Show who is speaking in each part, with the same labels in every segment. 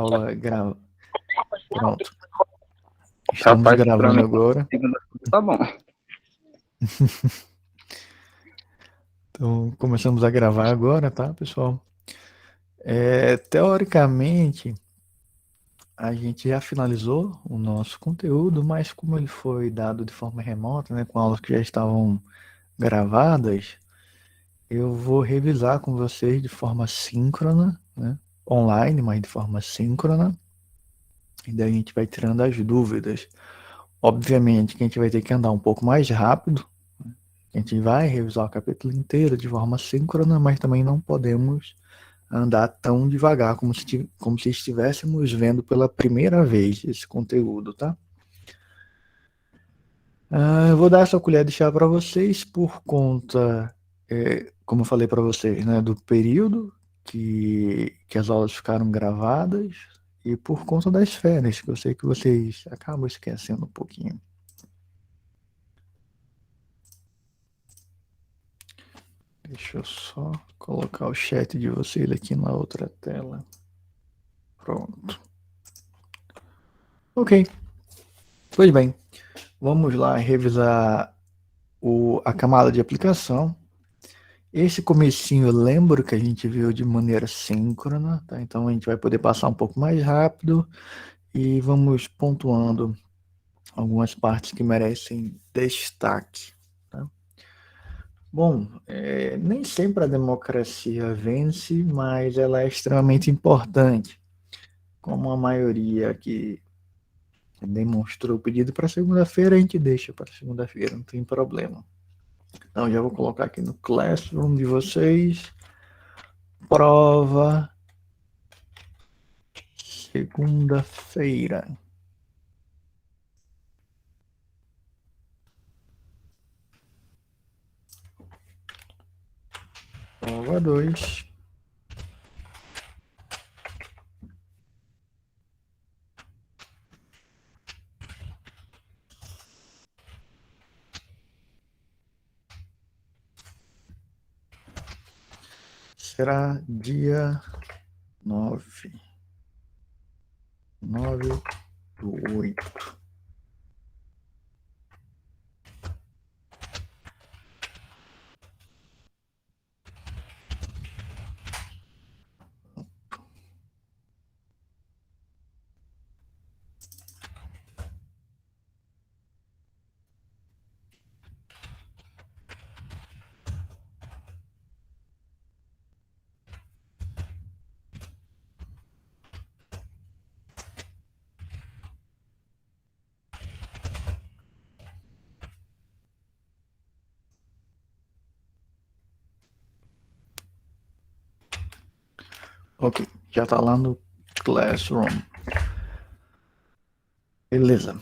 Speaker 1: aula grava. Pronto. Estamos
Speaker 2: Rapaz, pra
Speaker 1: gravando
Speaker 2: mim,
Speaker 1: agora.
Speaker 2: tá bom.
Speaker 1: Então, começamos a gravar agora, tá, pessoal? Teoricamente, a gente já finalizou o nosso conteúdo, mas como ele foi dado de forma remota, né, com aulas que já estavam gravadas, eu vou revisar com vocês de forma síncrona, né, online, mas de forma síncrona, e daí a gente vai tirando as dúvidas. Obviamente que a gente vai ter que andar um pouco mais rápido. A gente vai revisar o capítulo inteiro de forma síncrona, mas também não podemos andar tão devagar como se estivéssemos vendo pela primeira vez esse conteúdo, tá? Eu vou dar essa colher de chá para vocês por conta, como eu falei para vocês, né, do período que as aulas ficaram gravadas e por conta das férias, que eu sei que vocês acabam esquecendo um pouquinho. Deixa eu só colocar o chat de vocês aqui na outra tela. Pronto. Ok. Pois bem, vamos lá revisar a camada de aplicação. Esse comecinho eu lembro que a gente viu de maneira síncrona, tá? Então a gente vai poder passar um pouco mais rápido e vamos pontuando algumas partes que merecem destaque. Tá? Bom, nem sempre a democracia vence, mas ela é extremamente importante. Como a maioria aqui demonstrou o pedido para segunda-feira, a gente deixa para segunda-feira, não tem problema. Então, já vou colocar aqui no Classroom de vocês. Prova segunda-feira. Prova 2. Será dia 9. 9/8. Ok, já está lá no Classroom. Beleza.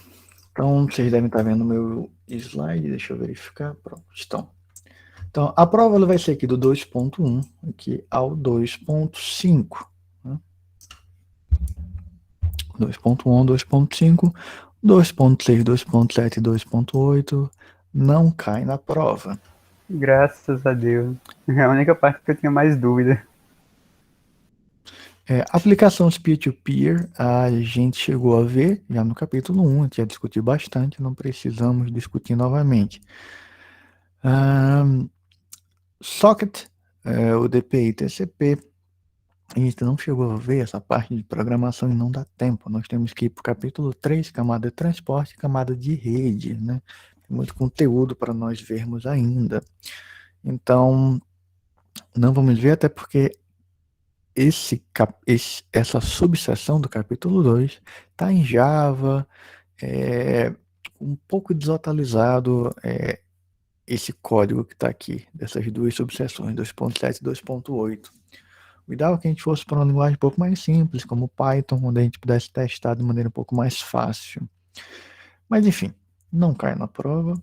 Speaker 1: Então, vocês devem estar vendo o meu slide. Deixa eu verificar. Pronto, estão. Então, a prova ela vai ser aqui do 2.1 aqui ao 2.5. Né? 2.1, 2.5, 2.6, 2.7 e 2.8 não cai na prova.
Speaker 3: Graças a Deus. É a única parte que eu tinha mais dúvida.
Speaker 1: Aplicação peer-to-peer, a gente chegou a ver já no capítulo 1, a gente já discutiu bastante, não precisamos discutir novamente. Socket, o DPI e TCP, a gente não chegou a ver essa parte de programação e não dá tempo. Nós temos que ir para o capítulo 3, camada de transporte e camada de rede. Né? Tem muito conteúdo para nós vermos ainda. Então, não vamos ver, até porque essa subseção do capítulo 2 está em Java, um pouco desatualizado esse código que está aqui, dessas duas subseções, 2.7 e 2.8. O ideal é que a gente fosse para uma linguagem um pouco mais simples, como Python, onde a gente pudesse testar de maneira um pouco mais fácil. Mas, enfim, não cai na prova.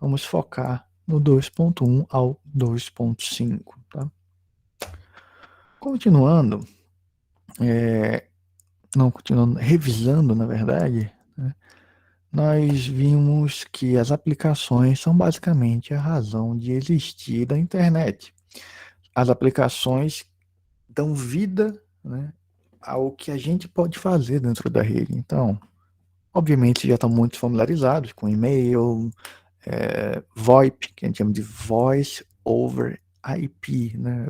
Speaker 1: Vamos focar no 2.1 ao 2.5. Tá? Continuando, revisando, na verdade, né, nós vimos que as aplicações são basicamente a razão de existir da internet. As aplicações dão vida, né, ao que a gente pode fazer dentro da rede. Então, obviamente, já estão muito familiarizados com e-mail, VoIP, que a gente chama de Voice over IP, né?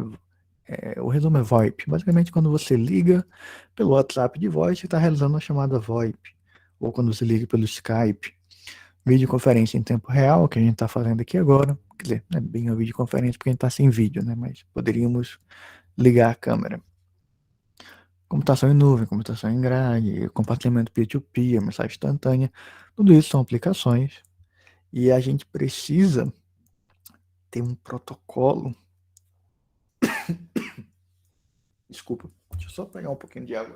Speaker 1: O resumo é VoIP. Basicamente, quando você liga pelo WhatsApp de voz, você está realizando uma chamada VoIP. Ou quando você liga pelo Skype. Videoconferência em tempo real, que a gente está fazendo aqui agora. Quer dizer, não é bem uma videoconferência porque a gente está sem vídeo, né? Mas poderíamos ligar a câmera. Computação em nuvem, computação em grade, compartilhamento peer-to-peer, mensagem instantânea. Tudo isso são aplicações. E a gente precisa ter um protocolo. Desculpa, deixa eu só pegar um pouquinho de água.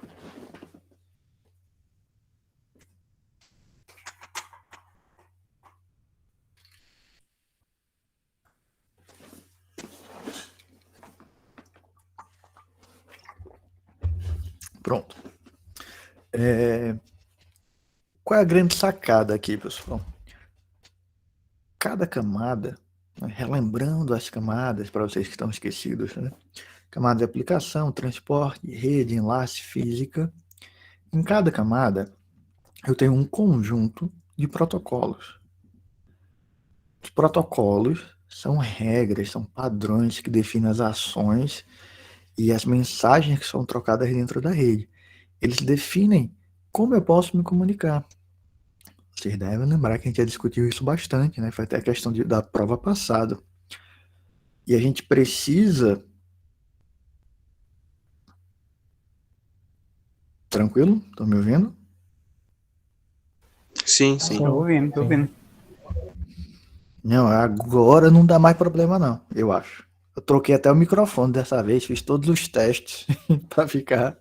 Speaker 1: Pronto. Qual é a grande sacada aqui, pessoal? Cada camada, né, relembrando as camadas, para vocês que estão esquecidos, né? Camada de aplicação, transporte, rede, enlace, física. Em cada camada, eu tenho um conjunto de protocolos. Os protocolos são regras, são padrões que definem as ações e as mensagens que são trocadas dentro da rede. Eles definem como eu posso me comunicar. Vocês devem lembrar que a gente já discutiu isso bastante, né? Foi até a questão da prova passada. E a gente precisa. Tranquilo? Estão me ouvindo?
Speaker 2: Sim, sim.
Speaker 3: Tô ouvindo, tô ouvindo.
Speaker 1: Não, agora não dá mais problema, não, eu acho. Eu troquei até o microfone dessa vez, fiz todos os testes para ficar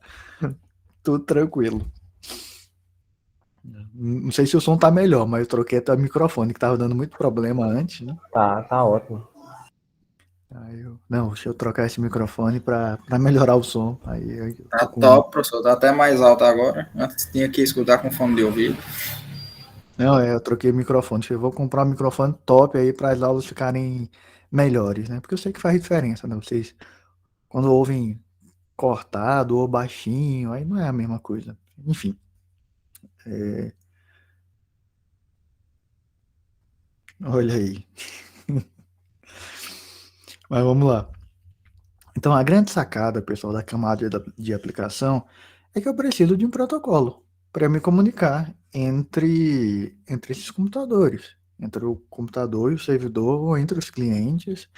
Speaker 1: tudo tranquilo. Não sei se o som tá melhor, mas eu troquei até o microfone, que tava dando muito problema antes, né?
Speaker 4: Tá ótimo.
Speaker 1: Não, deixa eu trocar esse microfone para melhorar o som.
Speaker 5: Tá top, professor. Tá até mais alto agora. Antes tinha que escutar com fone de ouvido.
Speaker 1: Não, eu troquei o microfone. Eu vou comprar um microfone top aí para as aulas ficarem melhores, né? Porque eu sei que faz diferença, né? Vocês, quando ouvem cortado ou baixinho, aí não é a mesma coisa. Enfim. Olha aí. Mas vamos lá. Então, a grande sacada, pessoal, da camada de aplicação é que eu preciso de um protocolo para me comunicar entre esses computadores, entre o computador e o servidor, ou entre os clientes.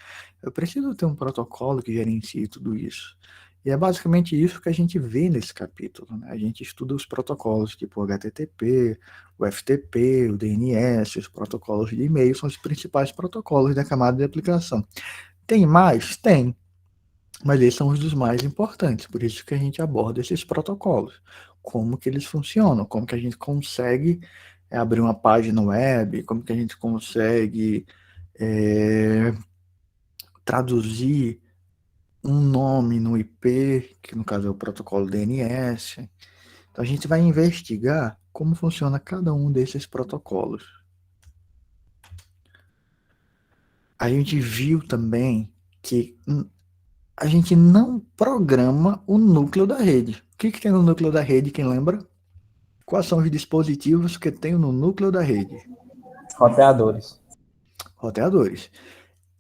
Speaker 1: Eu preciso ter um protocolo que gerencie tudo isso. E é basicamente isso que a gente vê nesse capítulo, né? A gente estuda os protocolos tipo o HTTP, o FTP, o DNS, os protocolos de e-mail, são os principais protocolos da camada de aplicação. Tem mais? Tem. Mas eles são os dos mais importantes, por isso que a gente aborda esses protocolos. Como que eles funcionam, como que a gente consegue abrir uma página web, como que a gente consegue traduzir um nome no IP, que no caso é o protocolo DNS. Então a gente vai investigar como funciona cada um desses protocolos. A gente viu também que a gente não programa o núcleo da rede. O que tem no núcleo da rede, quem lembra? Quais são os dispositivos que tem no núcleo da rede?
Speaker 4: Roteadores.
Speaker 1: Roteadores.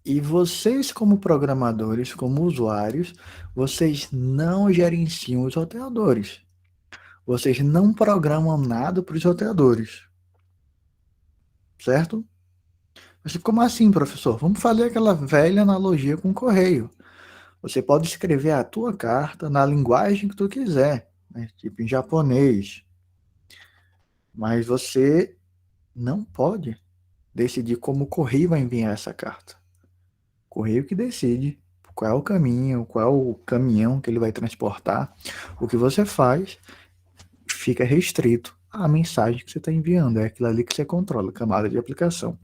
Speaker 1: E vocês, como programadores, como usuários, vocês não gerenciam os roteadores. Vocês não programam nada para os roteadores. Certo? Mas como assim, professor? Vamos fazer aquela velha analogia com o correio. Você pode escrever a tua carta na linguagem que tu quiser, né? Tipo em japonês. Mas você não pode decidir como o correio vai enviar essa carta. O correio que decide qual é o caminho, qual é o caminhão que ele vai transportar. O que você faz fica restrito à mensagem que você está enviando. É aquilo ali que você controla, camada de aplicação.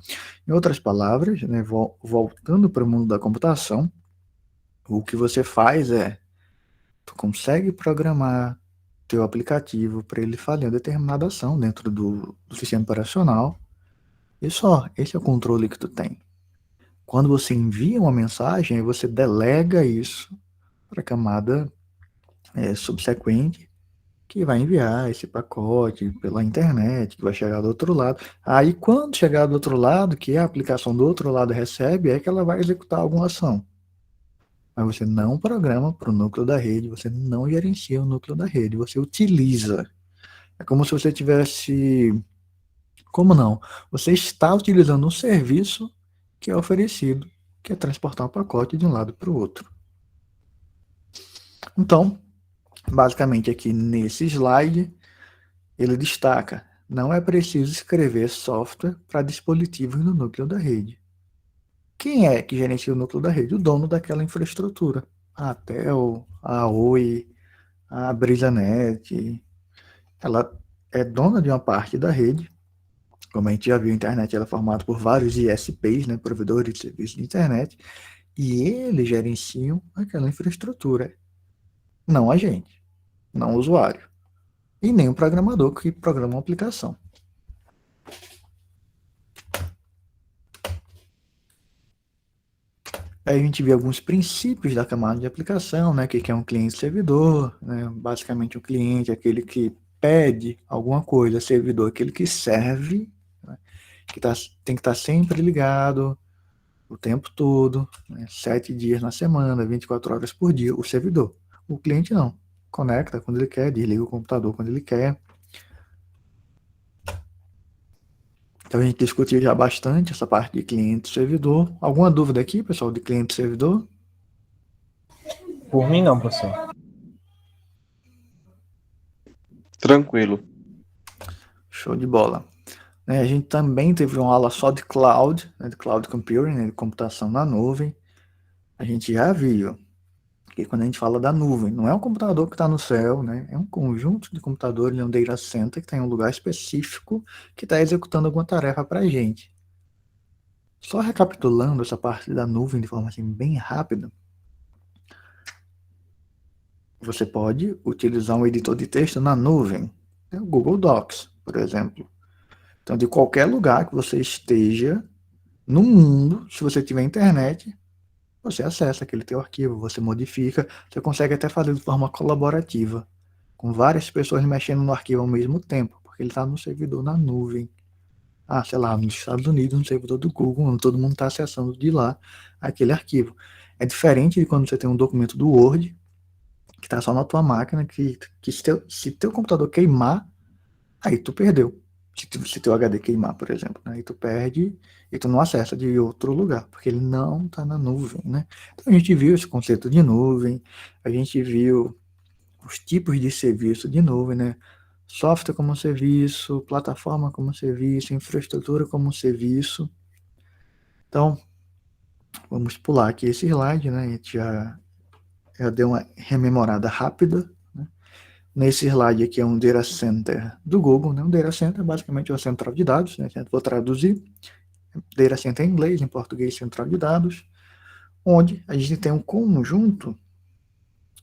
Speaker 1: Em outras palavras, né, voltando para o mundo da computação, o que você faz é, tu consegue programar teu aplicativo para ele fazer uma determinada ação dentro do sistema operacional. E só, esse é o controle que tu tem. Quando você envia uma mensagem, aí você delega isso para a camada subsequente, que vai enviar esse pacote pela internet, que vai chegar do outro lado. Aí, quando chegar do outro lado, que a aplicação do outro lado recebe, é que ela vai executar alguma ação. Mas você não programa para o núcleo da rede, você não gerencia o núcleo da rede, você utiliza. É como se você tivesse... Como não? Você está utilizando um serviço que é oferecido, que é transportar um pacote de um lado para o outro. Então, basicamente aqui nesse slide, ele destaca: não é preciso escrever software para dispositivos no núcleo da rede. Quem é que gerencia o núcleo da rede? O dono daquela infraestrutura. A Tel, a Oi, a BrisaNet. Ela é dona de uma parte da rede. Como a gente já viu, a internet ela é formada por vários ISPs, né, provedores de serviços de internet, e eles gerenciam aquela infraestrutura. Não a gente, não o usuário. E nem o programador que programa uma aplicação. Aí a gente vê alguns princípios da camada de aplicação, né? Que é um cliente-servidor, né? Basicamente, o cliente é aquele que pede alguma coisa, servidor é aquele que serve, né? Tem que estar sempre ligado o tempo todo, né? 7 dias na semana, 24 horas por dia, o servidor. O cliente não. Conecta quando ele quer, desliga o computador quando ele quer. Então a gente discutiu já bastante essa parte de cliente-servidor. Alguma dúvida aqui, pessoal, de cliente-servidor?
Speaker 4: Por mim não, professor.
Speaker 2: Tranquilo.
Speaker 1: Show de bola. A gente também teve uma aula só de cloud, né, de cloud computing, né, de computação na nuvem. A gente já viu que quando a gente fala da nuvem, não é um computador que está no céu, né, é um conjunto de computadores, um data center que está em um lugar específico que está executando alguma tarefa para a gente. Só recapitulando essa parte da nuvem de forma assim, bem rápida, você pode utilizar um editor de texto na nuvem, né, o Google Docs, por exemplo. Então, de qualquer lugar que você esteja no mundo, se você tiver internet, você acessa aquele teu arquivo, você modifica, você consegue até fazer de forma colaborativa, com várias pessoas mexendo no arquivo ao mesmo tempo, porque ele está no servidor na nuvem. Sei lá, nos Estados Unidos, no servidor do Google, onde todo mundo está acessando de lá aquele arquivo. É diferente de quando você tem um documento do Word, que está só na tua máquina, que se teu computador queimar, aí tu perdeu. Se teu HD queimar, por exemplo, né? Aí tu perde e tu não acessa de outro lugar, porque ele não está na nuvem, né? Então a gente viu esse conceito de nuvem, a gente viu os tipos de serviço de nuvem, né? Software como serviço, plataforma como serviço, infraestrutura como serviço. Então, vamos pular aqui esse slide, né? A gente já deu uma rememorada rápida. Nesse slide aqui é um data center do Google, né? Um data center basicamente é uma central de dados, né? Vou traduzir. Data center em inglês, em português, central de dados, onde a gente tem um conjunto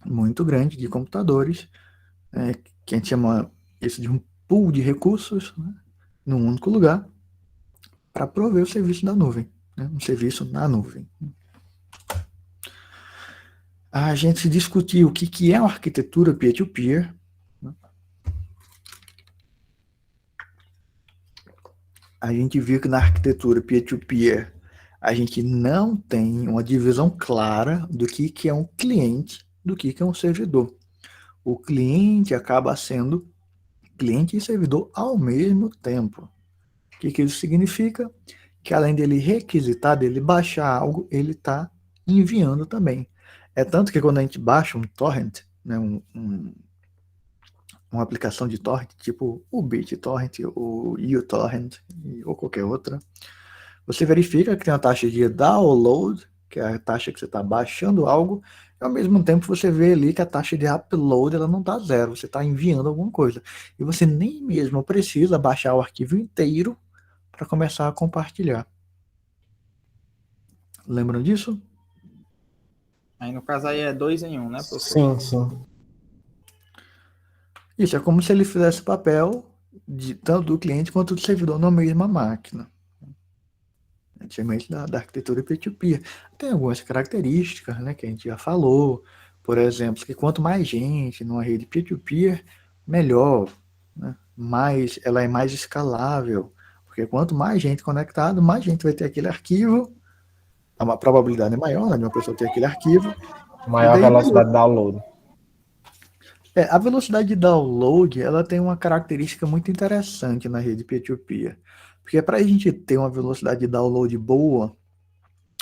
Speaker 1: muito grande de computadores, que a gente chama isso de um pool de recursos, né? Num único lugar, para prover o serviço da nuvem, né? Um serviço na nuvem. A gente discutiu o que é uma arquitetura peer-to-peer, a gente viu que na arquitetura peer-to-peer a gente não tem uma divisão clara do que é um cliente, do que é um servidor. O cliente acaba sendo cliente e servidor ao mesmo tempo. O que isso significa? Que além dele requisitar, dele baixar algo, ele está enviando também. É tanto que quando a gente baixa um torrent, né, uma aplicação de torrent, tipo o BitTorrent, o uTorrent ou qualquer outra, você verifica que tem a taxa de download, que é a taxa que você está baixando algo, e ao mesmo tempo você vê ali que a taxa de upload ela não está zero, você está enviando alguma coisa. E você nem mesmo precisa baixar o arquivo inteiro para começar a compartilhar. Lembram disso?
Speaker 5: Aí no caso aí é 2 em 1, né, professor?
Speaker 4: Sim, sim.
Speaker 1: Isso é como se ele fizesse papel de tanto do cliente quanto do servidor na mesma máquina. Antigamente da arquitetura peer-to-peer. Tem algumas características, né, que a gente já falou. Por exemplo, que quanto mais gente numa rede peer-to-peer, melhor, né? Ela é mais escalável, porque quanto mais gente conectado, mais gente vai ter aquele arquivo, a probabilidade é maior, né, de uma pessoa ter aquele arquivo, e
Speaker 4: Maior
Speaker 1: daí melhor.
Speaker 4: velocidade de download.
Speaker 1: A velocidade de download, ela tem uma característica muito interessante na rede peer-to-peer, porque para a gente ter uma velocidade de download boa,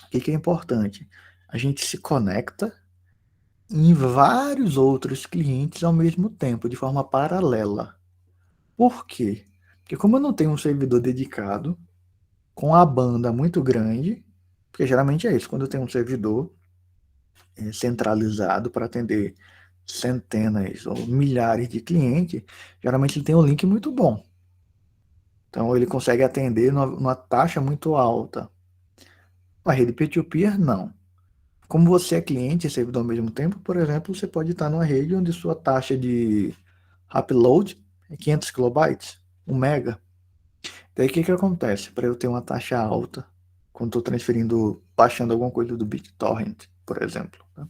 Speaker 1: o que é importante? A gente se conecta em vários outros clientes ao mesmo tempo, de forma paralela. Por quê? Porque como eu não tenho um servidor dedicado, com a banda muito grande, porque geralmente é isso, quando eu tenho um servidor centralizado para atender centenas ou milhares de clientes, geralmente ele tem um link muito bom. Então ele consegue atender numa taxa muito alta. A rede peer-to-peer, não. Como você é cliente e servidor ao mesmo tempo, por exemplo, você pode estar numa rede onde sua taxa de upload é 500 kilobytes, 1 mega. Daí o que acontece? Para eu ter uma taxa alta, quando estou transferindo, baixando alguma coisa do BitTorrent, por exemplo, né?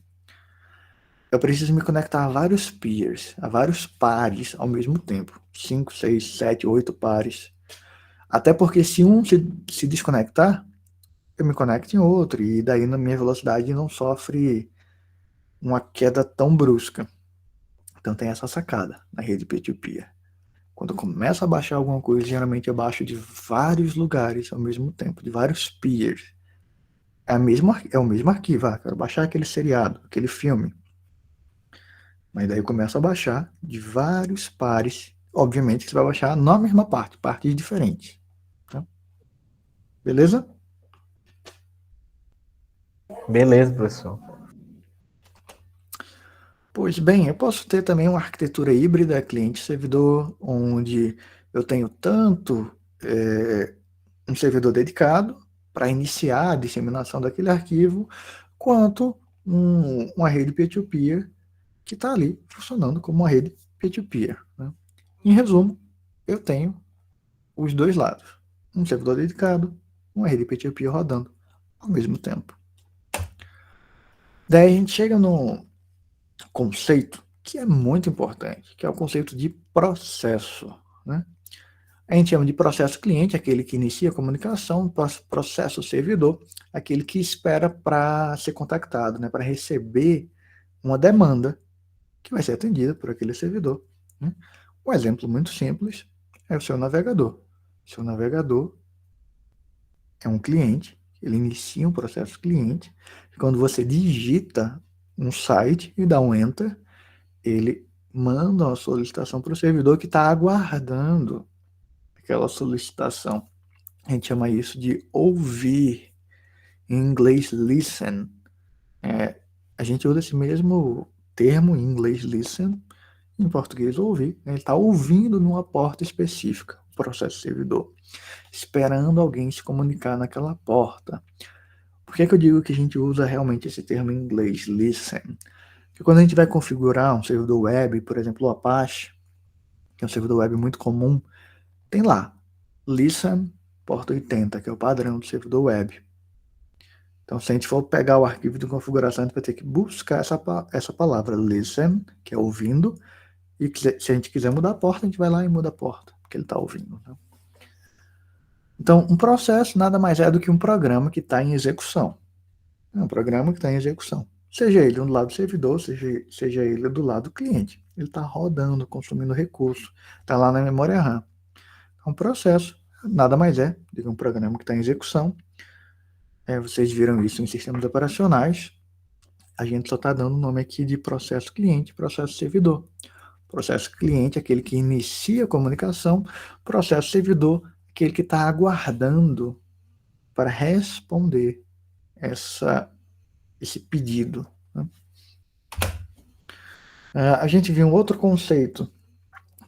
Speaker 1: Eu preciso me conectar a vários peers, a vários pares ao mesmo tempo. 5, 6, 7, 8 pares. Até porque se um se desconectar, eu me conecto em outro, e daí na minha velocidade não sofre uma queda tão brusca. Então tem essa sacada na rede peer-to-peer. Quando eu começo a baixar alguma coisa, geralmente eu baixo de vários lugares ao mesmo tempo, de vários peers. É o mesmo arquivo, quero baixar aquele seriado, aquele filme. Mas daí eu começo a baixar de vários pares. Obviamente que você vai baixar na mesma parte, partes diferentes. Tá? Beleza?
Speaker 4: Beleza, professor.
Speaker 1: Pois bem, eu posso ter também uma arquitetura híbrida cliente-servidor, onde eu tenho tanto um servidor dedicado para iniciar a disseminação daquele arquivo, quanto uma rede peer-to-peer que está ali funcionando como uma rede peer-to-peer. Né? Em resumo, eu tenho os dois lados. Um servidor dedicado, uma rede peer-to-peer rodando ao mesmo tempo. Daí a gente chega num conceito que é muito importante, que é o conceito de processo. Né? A gente chama de processo cliente, aquele que inicia a comunicação, processo servidor, aquele que espera para ser contactado, né? Para receber uma demanda que vai ser atendida por aquele servidor. Né? Um exemplo muito simples é o seu navegador. O seu navegador é um cliente, ele inicia um processo cliente, e quando você digita um site e dá um enter, ele manda uma solicitação para o servidor que está aguardando aquela solicitação. A gente chama isso de ouvir, em inglês listen. A gente usa esse mesmo termo em inglês listen, em português ouvir. Ele está ouvindo numa porta específica, o processo servidor, esperando alguém se comunicar naquela porta. Por que eu digo que a gente usa realmente esse termo em inglês, listen? Porque quando a gente vai configurar um servidor web, por exemplo, o Apache, que é um servidor web muito comum, tem lá, listen, porta 80, que é o padrão do servidor web. Então, se a gente for pegar o arquivo de configuração, a gente vai ter que buscar essa palavra listen, que é ouvindo, e se a gente quiser mudar a porta, a gente vai lá e muda a porta, porque ele está ouvindo. Né? Então, um processo nada mais é do que um programa que está em execução. É um programa que está em execução. Seja ele do lado do servidor, seja ele do lado do cliente. Ele está rodando, consumindo recurso, está lá na memória RAM. É um processo, nada mais é do que um programa que está em execução. Vocês viram isso em sistemas operacionais. A gente só está dando o nome aqui de processo cliente, processo servidor. Processo cliente, aquele que inicia a comunicação. Processo servidor, aquele que está aguardando para responder esse pedido. Né? A gente viu um outro conceito,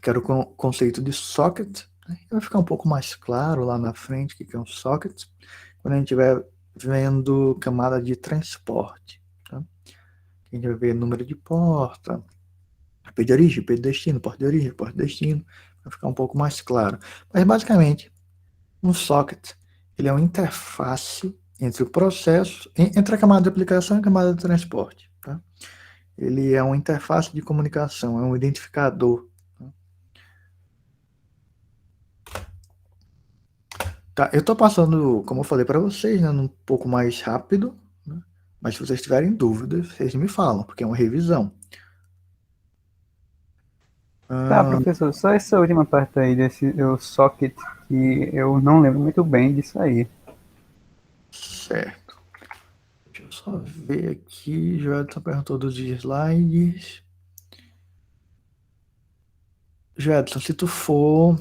Speaker 1: que era o conceito de socket. Né? Vai ficar um pouco mais claro lá na frente o que é um socket, quando a gente estiver vendo camada de transporte. Tá? A gente vai ver número de porta, IP de origem, IP de destino, porta de origem, porta de destino, vai ficar um pouco mais claro. Mas basicamente, um socket, ele é uma interface entre o processo, entre a camada de aplicação e a camada de transporte. Tá? Ele é uma interface de comunicação, é um identificador. Tá? Tá, eu tô passando, como eu falei para vocês, né, um pouco mais rápido, né? Mas se vocês tiverem dúvidas, vocês me falam, porque é uma revisão.
Speaker 3: Tá, professor, só essa última parte aí desse o socket que eu não lembro muito bem disso aí.
Speaker 1: Certo. Deixa eu só ver aqui. Joelson perguntou dos slides. Joelson, se tu for.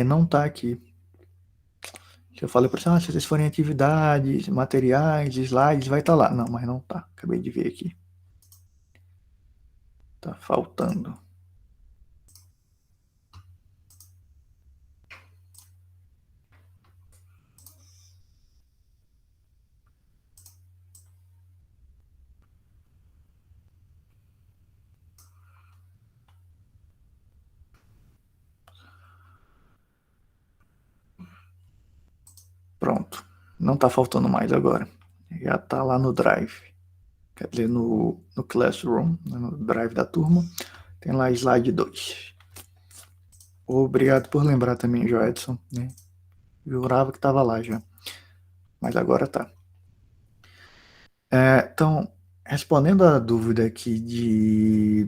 Speaker 1: Não tá aqui. Eu falei para você, se vocês forem atividades, materiais, slides, vai estar lá. Não, mas não tá. Acabei de ver aqui. Tá faltando. Pronto. Não tá faltando mais agora. Já tá lá no Drive. Quer dizer, no Classroom, no Drive da turma. Tem lá slide 2. Obrigado por lembrar também, Joedson. Né? Jurava que estava lá já. Mas agora tá. Então, respondendo a dúvida aqui de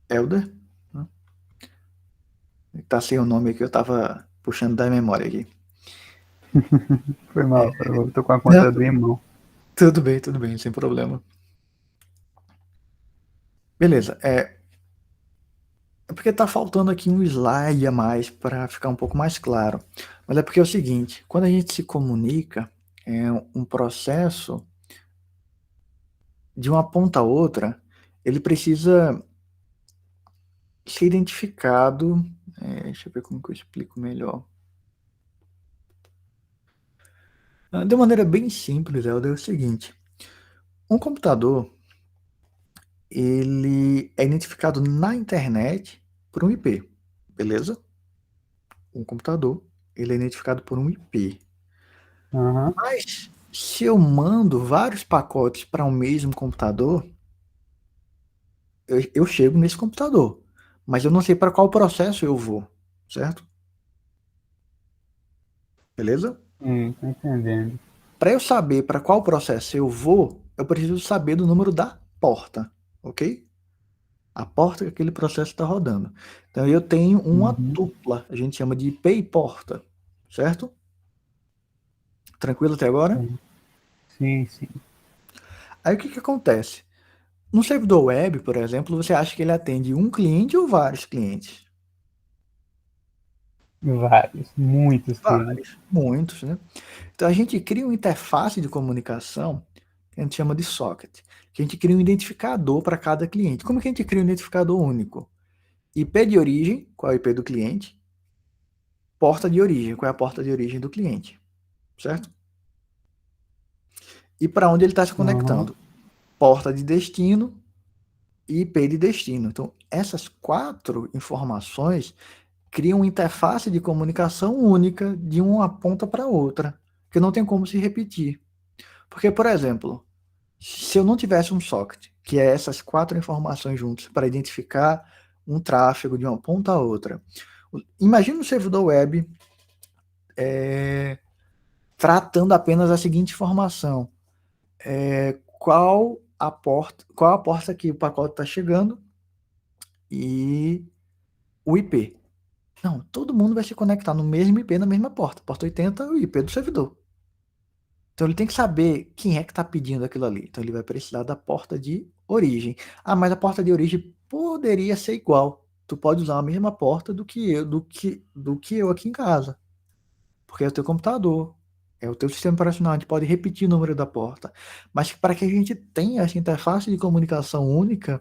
Speaker 1: Elder, né? Tá sem o nome aqui, eu tava puxando da memória aqui.
Speaker 3: Foi mal, eu tô com a conta do irmão.
Speaker 1: Tudo bem, sem problema. Beleza, é porque tá faltando aqui um slide a mais para ficar um pouco mais claro. Mas é porque é o seguinte, quando a gente se comunica, é um processo de uma ponta a outra, ele precisa ser identificado. Deixa eu ver como que eu explico melhor. De maneira bem simples, é o seguinte: um computador ele é identificado na internet por um IP, beleza? Um computador ele é identificado por um IP.
Speaker 3: Aham.
Speaker 1: Mas se eu mando vários pacotes para o mesmo computador, eu chego nesse computador, mas eu não sei para qual processo eu vou, certo? Beleza?
Speaker 3: Tô entendendo.
Speaker 1: Para eu saber para qual processo eu vou, eu preciso saber do número da porta, ok? A porta que aquele processo está rodando. Então eu tenho uma tupla, a gente chama de IP e porta, certo? Tranquilo até agora?
Speaker 3: Sim, sim.
Speaker 1: Aí o que acontece? No servidor web, por exemplo, você acha que ele atende um cliente ou vários clientes?
Speaker 3: Vários, muitos clientes.
Speaker 1: Vários, muitos, né? Então a gente cria uma interface de comunicação que a gente chama de socket, que a gente cria um identificador para cada cliente. Como que a gente cria um identificador único? IP de origem, qual é o IP do cliente? Porta de origem, qual é a porta de origem do cliente? Certo? E para onde ele está se conectando? Porta de destino e IP de destino. Então, essas 4 informações criam uma interface de comunicação única de uma ponta para outra, que não tem como se repetir. Porque, por exemplo, se eu não tivesse um socket, que é essas 4 informações juntas para identificar um tráfego de uma ponta a outra, imagina um servidor web tratando apenas a seguinte informação: qual a porta que o pacote está chegando e o IP. Não, todo mundo vai se conectar no mesmo IP, na mesma porta. Porta 80 é o IP do servidor. Então ele tem que saber quem é que está pedindo aquilo ali. Então ele vai precisar da porta de origem. Ah, mas a porta de origem poderia ser igual. Tu pode usar a mesma porta do que eu aqui em casa. Porque é o teu computador, é o teu sistema operacional, a gente pode repetir o número da porta. Mas para que a gente tenha essa interface de comunicação única,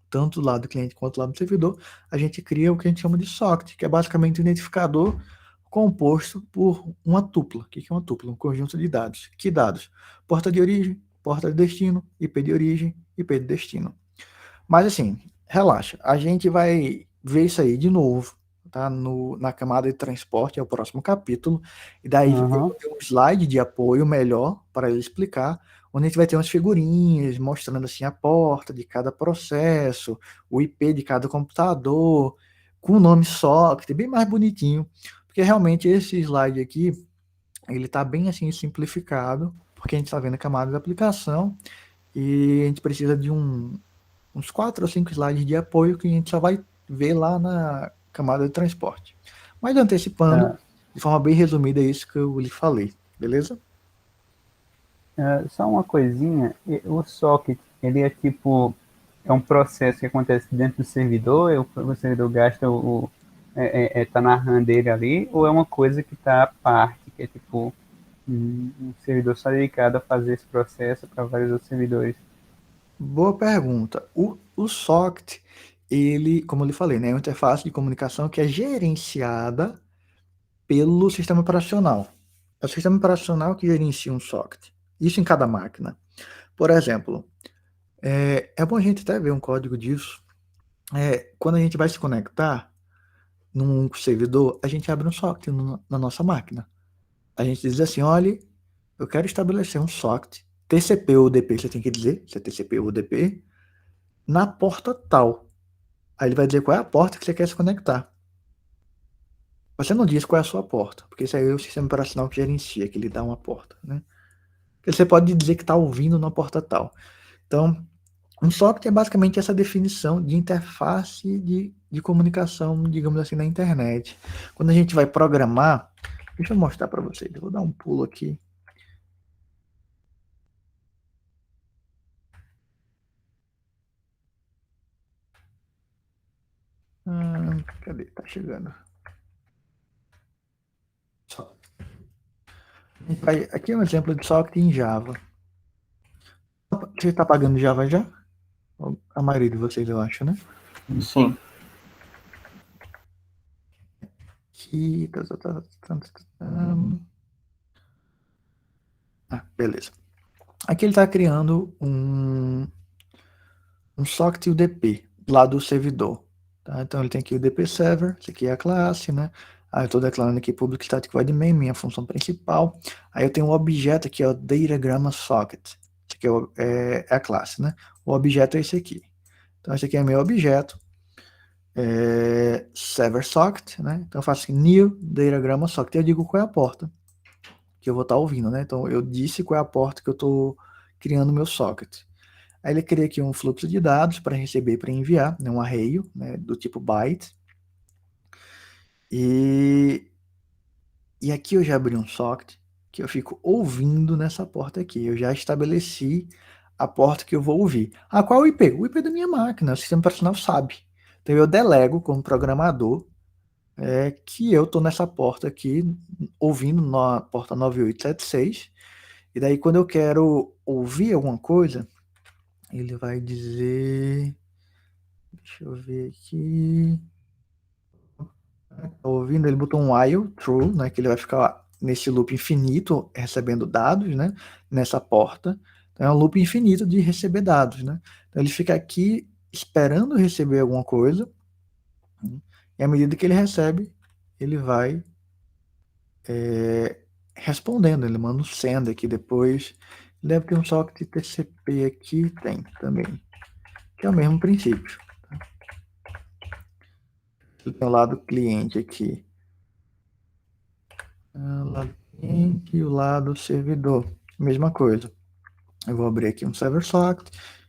Speaker 1: tanto do lado do cliente quanto do lado do servidor, a gente cria o que a gente chama de socket, que é basicamente um identificador composto por uma tupla. O que é uma tupla? Um conjunto de dados. Que dados? Porta de origem, porta de destino, IP de origem, IP de destino. Mas assim, relaxa, a gente vai ver isso aí de novo, tá? Na camada de transporte, é o próximo capítulo, e daí eu vou ter um slide de apoio melhor para ele explicar, onde a gente vai ter umas figurinhas mostrando assim a porta de cada processo, o IP de cada computador, com o nome socket, bem mais bonitinho, porque realmente esse slide aqui, ele está bem assim simplificado, porque a gente está vendo a camada de aplicação e a gente precisa de uns 4 ou 5 slides de apoio que a gente só vai ver lá na camada de transporte. Mas antecipando, de forma bem resumida, é isso que eu lhe falei, beleza?
Speaker 3: Só uma coisinha, o socket, ele é tipo, é um processo que acontece dentro do servidor, o servidor gasta tá narrando ele ali, ou é uma coisa que está à parte, que é tipo um servidor só dedicado a fazer esse processo para vários outros servidores?
Speaker 1: Boa pergunta. O socket, ele, como eu lhe falei, né, é uma interface de comunicação que é gerenciada pelo sistema operacional. É o sistema operacional que gerencia um socket. Isso em cada máquina. Por exemplo, é bom a gente até ver um código disso. Quando a gente vai se conectar num servidor, a gente abre um socket na nossa máquina. A gente diz assim, olha, eu quero estabelecer um socket, TCP ou UDP, você tem que dizer, se é TCP ou UDP, na porta tal. Aí ele vai dizer qual é a porta que você quer se conectar. Você não diz qual é a sua porta, porque isso aí é o sistema operacional que gerencia, que ele dá uma porta, né? Porque você pode dizer que está ouvindo na porta tal. Então, um socket é basicamente essa definição de interface de comunicação, digamos assim, na internet. Quando a gente vai programar, deixa eu mostrar para vocês, eu vou dar um pulo aqui. Cadê? Tá chegando. Só. Aqui é um exemplo de socket em Java. Você está pagando Java já? A maioria de vocês, eu acho, né?
Speaker 2: Sim.
Speaker 1: Aqui. Beleza. Aqui ele está criando um socket UDP lá do servidor. Tá? Então ele tem aqui o UDP Server, isso aqui é a classe, né? Aí eu estou declarando aqui Public Static Void Main, minha função principal. Aí eu tenho um objeto aqui, ó, Datagram Socket. Isso aqui é a classe, né? O objeto é esse aqui. Então esse aqui é meu objeto. Server Socket, né? Então eu faço assim, New Datagram Socket. Eu digo qual é a porta que eu vou estar ouvindo, né? Então eu disse qual é a porta que eu estou criando o meu socket. Aí ele cria aqui um fluxo de dados para receber e para enviar, né, um array, né, do tipo byte. E aqui eu já abri um socket que eu fico ouvindo nessa porta aqui. Eu já estabeleci a porta que eu vou ouvir. Qual é o IP? O IP da minha máquina, o sistema operacional sabe. Então eu delego como programador que eu estou nessa porta aqui, ouvindo na porta 9876. E daí quando eu quero ouvir alguma coisa, ele vai dizer... Deixa eu ver aqui. Ouvindo, ele botou um while true, né, que ele vai ficar nesse loop infinito recebendo dados, né, nessa porta. Então é um loop infinito de receber dados, né. Então ele fica aqui esperando receber alguma coisa, né, e à medida que ele recebe, ele vai respondendo. Ele manda um send aqui depois. Deve ter um socket TCP aqui, tem também, que é o mesmo princípio. Ele tem o lado cliente aqui. O lado cliente e o lado servidor. Mesma coisa. Eu vou abrir aqui um server socket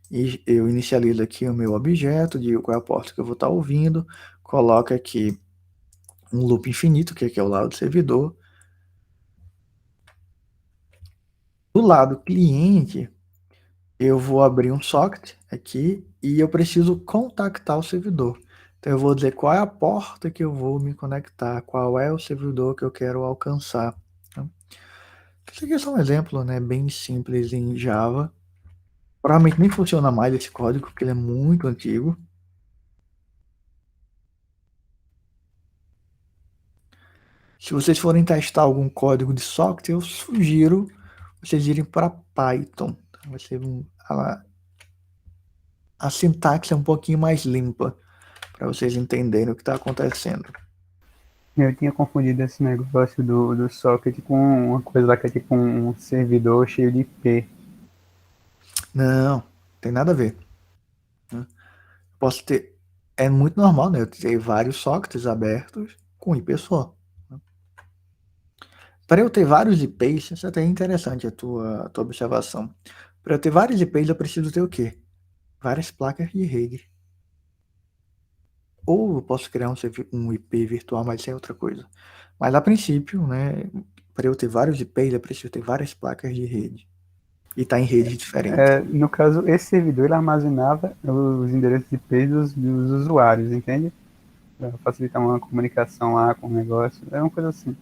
Speaker 1: e eu inicializo aqui o meu objeto, digo qual é a porta que eu vou estar ouvindo, coloco aqui um loop infinito, que aqui é o lado do servidor. Do lado cliente, eu vou abrir um socket aqui e eu preciso contactar o servidor. Então eu vou dizer qual é a porta que eu vou me conectar, qual é o servidor que eu quero alcançar. Isso aqui é só um exemplo, né, bem simples em Java. Provavelmente nem funciona mais esse código, porque ele é muito antigo. Se vocês forem testar algum código de socket, eu sugiro vocês irem para Python. Vai ser a sintaxe é um pouquinho mais limpa, para vocês entenderem o que está acontecendo.
Speaker 3: Eu tinha confundido esse negócio do socket com uma coisa lá que é tipo um servidor cheio de IP.
Speaker 1: Não, tem nada a ver. Posso ter é muito normal, né? Eu ter vários sockets abertos com IP só. Para eu ter vários IPs, isso é até interessante a tua observação. Para eu ter vários IPs, eu preciso ter o quê? Várias placas de rede. Ou eu posso criar um IP virtual, mas isso é outra coisa. Mas a princípio, né, para eu ter vários IPs, eu preciso ter várias placas de rede. E estar em redes diferentes.
Speaker 3: No caso, esse servidor ele armazenava os endereços IP dos usuários, entende? Para facilitar uma comunicação lá com o negócio. É uma coisa assim.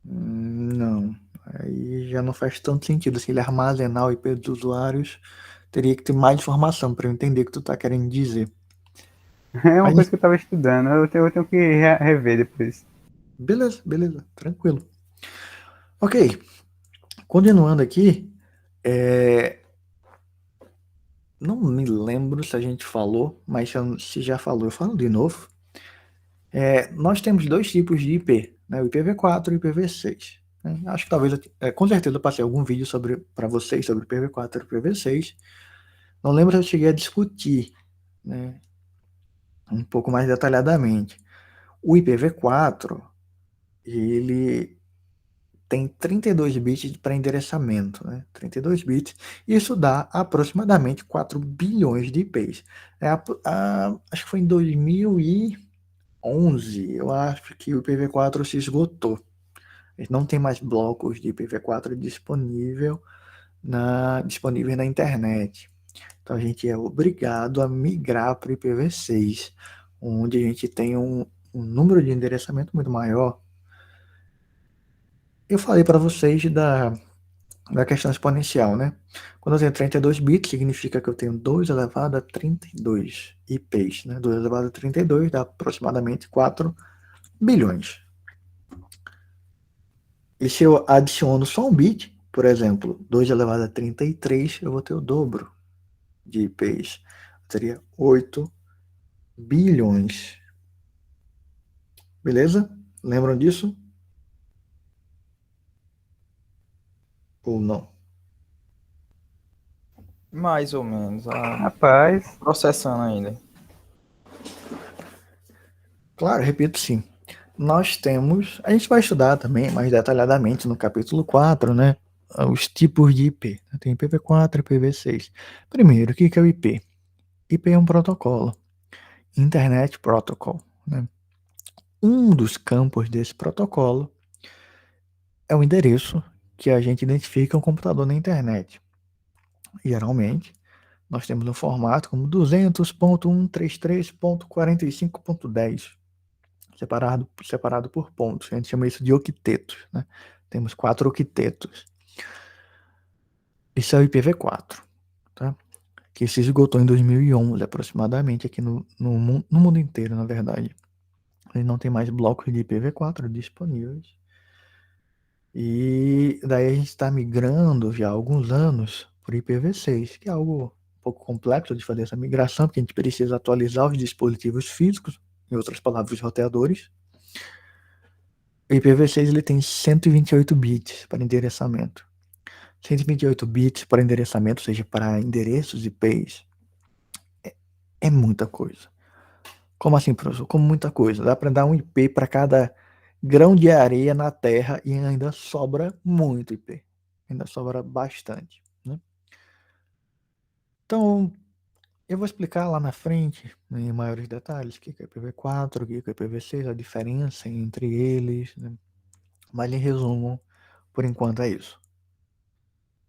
Speaker 1: Não. Aí já não faz tanto sentido. Se ele armazenar o IP dos usuários, teria que ter mais informação para eu entender o que tu está querendo dizer.
Speaker 3: É uma
Speaker 1: Mas,
Speaker 3: coisa que eu estava estudando. Eu tenho que rever depois.
Speaker 1: beleza, tranquilo. Ok, continuando aqui, não me lembro se a gente falou, mas se já falou, eu falo de novo. Nós temos dois tipos de IP, né? O IPv4 e o IPv6. Né? Acho que talvez, com certeza eu passei algum vídeo para vocês sobre o IPv4 e o IPv6. Não lembro se eu cheguei a discutir, né, um pouco mais detalhadamente. O IPv4, ele tem 32 bits para endereçamento, né? 32 bits. Isso dá aproximadamente 4 bilhões de IPs. Acho que foi em 2011, eu acho que o IPv4 se esgotou. Não tem mais blocos de IPv4 disponíveis na internet. Então a gente é obrigado a migrar para o IPv6, onde a gente tem um número de endereçamento muito maior. Eu falei para vocês da questão exponencial, né? Quando eu tenho 32 bits, significa que eu tenho 2 elevado a 32 IPs, né? 2 elevado a 32 dá aproximadamente 4 bilhões. E se eu adiciono só um bit, por exemplo, 2 elevado a 33, eu vou ter o dobro de IPs. Eu teria 8 bilhões. Beleza? Lembram disso? Ou não?
Speaker 6: Mais ou menos.
Speaker 3: Rapaz,
Speaker 6: Processando ainda.
Speaker 1: Claro, repito sim. Nós temos, a gente vai estudar também mais detalhadamente no capítulo 4, né? Os tipos de IP. Tem IPv4 e IPv6. Primeiro, o que é o IP? IP é um protocolo, Internet Protocol, né? Um dos campos desse protocolo é o endereço que a gente identifica um computador na internet. Geralmente, nós temos um formato como 200.133.45.10, separado por pontos. A gente chama isso de octetos, né? Temos 4 octetos. Isso é o IPv4, tá? Que se esgotou em 2011, aproximadamente, aqui no mundo inteiro, na verdade. Ele não tem mais blocos de IPv4 disponíveis. E daí a gente está migrando já há alguns anos para o IPv6, que é algo um pouco complexo de fazer essa migração, porque a gente precisa atualizar os dispositivos físicos, em outras palavras, os roteadores. O IPv6 ele tem 128 bits para endereçamento. 128 bits para endereçamento, ou seja, para endereços IPs, é muita coisa. Como assim, professor? Como muita coisa. Dá para dar um IP para cada grão de areia na Terra e ainda sobra muito IP. Ainda sobra bastante, né? Então, eu vou explicar lá na frente, em maiores detalhes, o que é IPv4, o que é IPv6, a diferença entre eles, né? Mas em resumo, por enquanto é isso.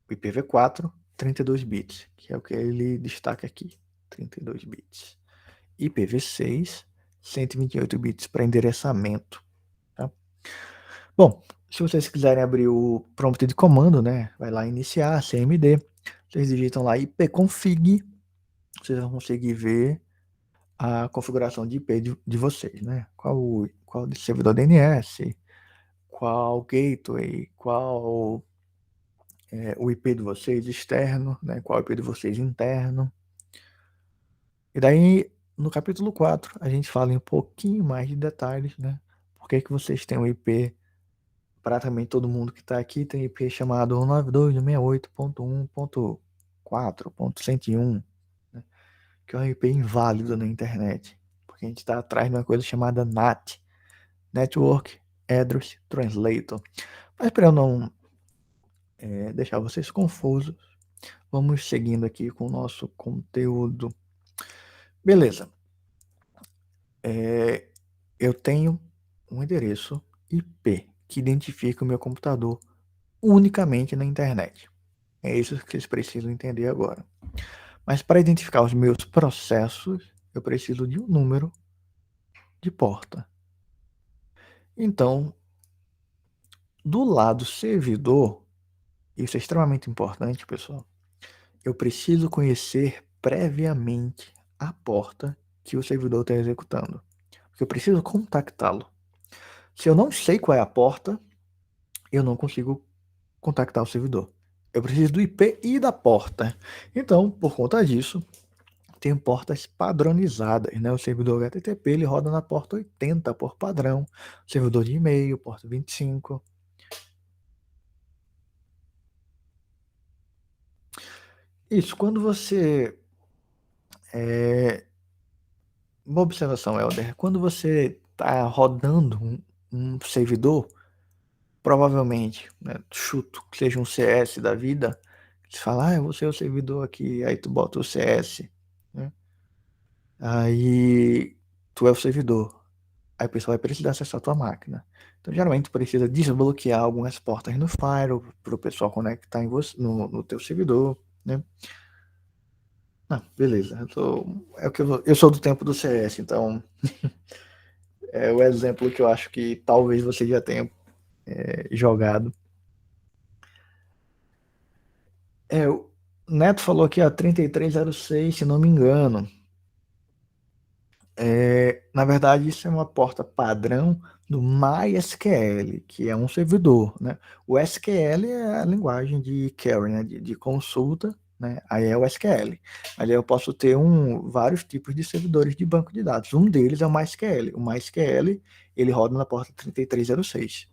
Speaker 1: O IPv4, 32 bits, que é o que ele destaca aqui, 32 bits. IPv6, 128 bits para endereçamento. Tá? Bom, se vocês quiserem abrir o prompt de comando, né, vai lá iniciar, cmd, vocês digitam lá ipconfig, vocês vão conseguir ver a configuração de IP de vocês, né? Qual servidor DNS, qual gateway, qual o IP de vocês externo, né? Qual o IP de vocês interno. E daí, no capítulo 4, a gente fala em um pouquinho mais de detalhes, né? Por que que vocês têm o IP, praticamente todo mundo que está aqui tem IP chamado 192.168.1.4.101, né? que é um IP inválido na internet, porque a gente está atrás de uma coisa chamada NAT, Network Address Translator. Mas para eu não deixar vocês confusos, vamos seguindo aqui com o nosso conteúdo. Beleza. Eu tenho um endereço IP que identifica o meu computador unicamente na internet. É isso que vocês precisam entender agora. Mas para identificar os meus processos, eu preciso de um número de porta. Então, do lado servidor, isso é extremamente importante, pessoal. Eu preciso conhecer previamente a porta que o servidor está executando. Porque eu preciso contactá-lo. Se eu não sei qual é a porta, eu não consigo contactar o servidor. Eu preciso do IP e da porta. Então, por conta disso, tem portas padronizadas, né? O servidor HTTP ele roda na porta 80 por padrão. O servidor de e-mail, porta 25. Isso, quando você... Uma observação, Helder. Quando você está rodando um servidor, provavelmente, né, chuto que seja um CS da vida, você fala, eu vou ser o servidor aqui, aí tu bota o CS, né? Aí tu é o servidor, aí o pessoal vai precisar acessar a tua máquina. Então, geralmente, tu precisa desbloquear algumas portas no firewall para o pessoal conectar em você, no teu servidor, né? Não, beleza. Eu sou do tempo do CS, então é o exemplo que eu acho que talvez você já tenha jogado. O Neto falou aqui, ó, 3306, se não me engano. Na verdade, isso é uma porta padrão do MySQL, que é um servidor, né? O SQL é a linguagem de query, né? de consulta, né? Aí é o SQL. Ali eu posso ter vários tipos de servidores de banco de dados. Um deles é o MySQL. O MySQL, ele roda na porta 3306.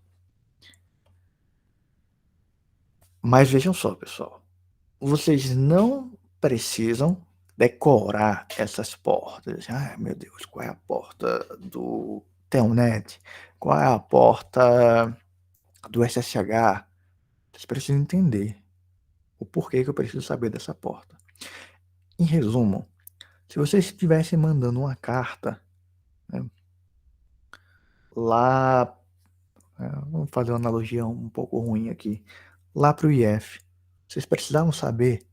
Speaker 1: Mas vejam só, pessoal. Vocês não precisam decorar essas portas. Meu Deus, qual é a porta do Telnet? Qual é a porta do SSH? Vocês precisam entender o porquê que eu preciso saber dessa porta. Em resumo, se vocês estivessem mandando uma carta, né, lá, vamos fazer uma analogia um pouco ruim aqui, lá para o IF, vocês precisam saber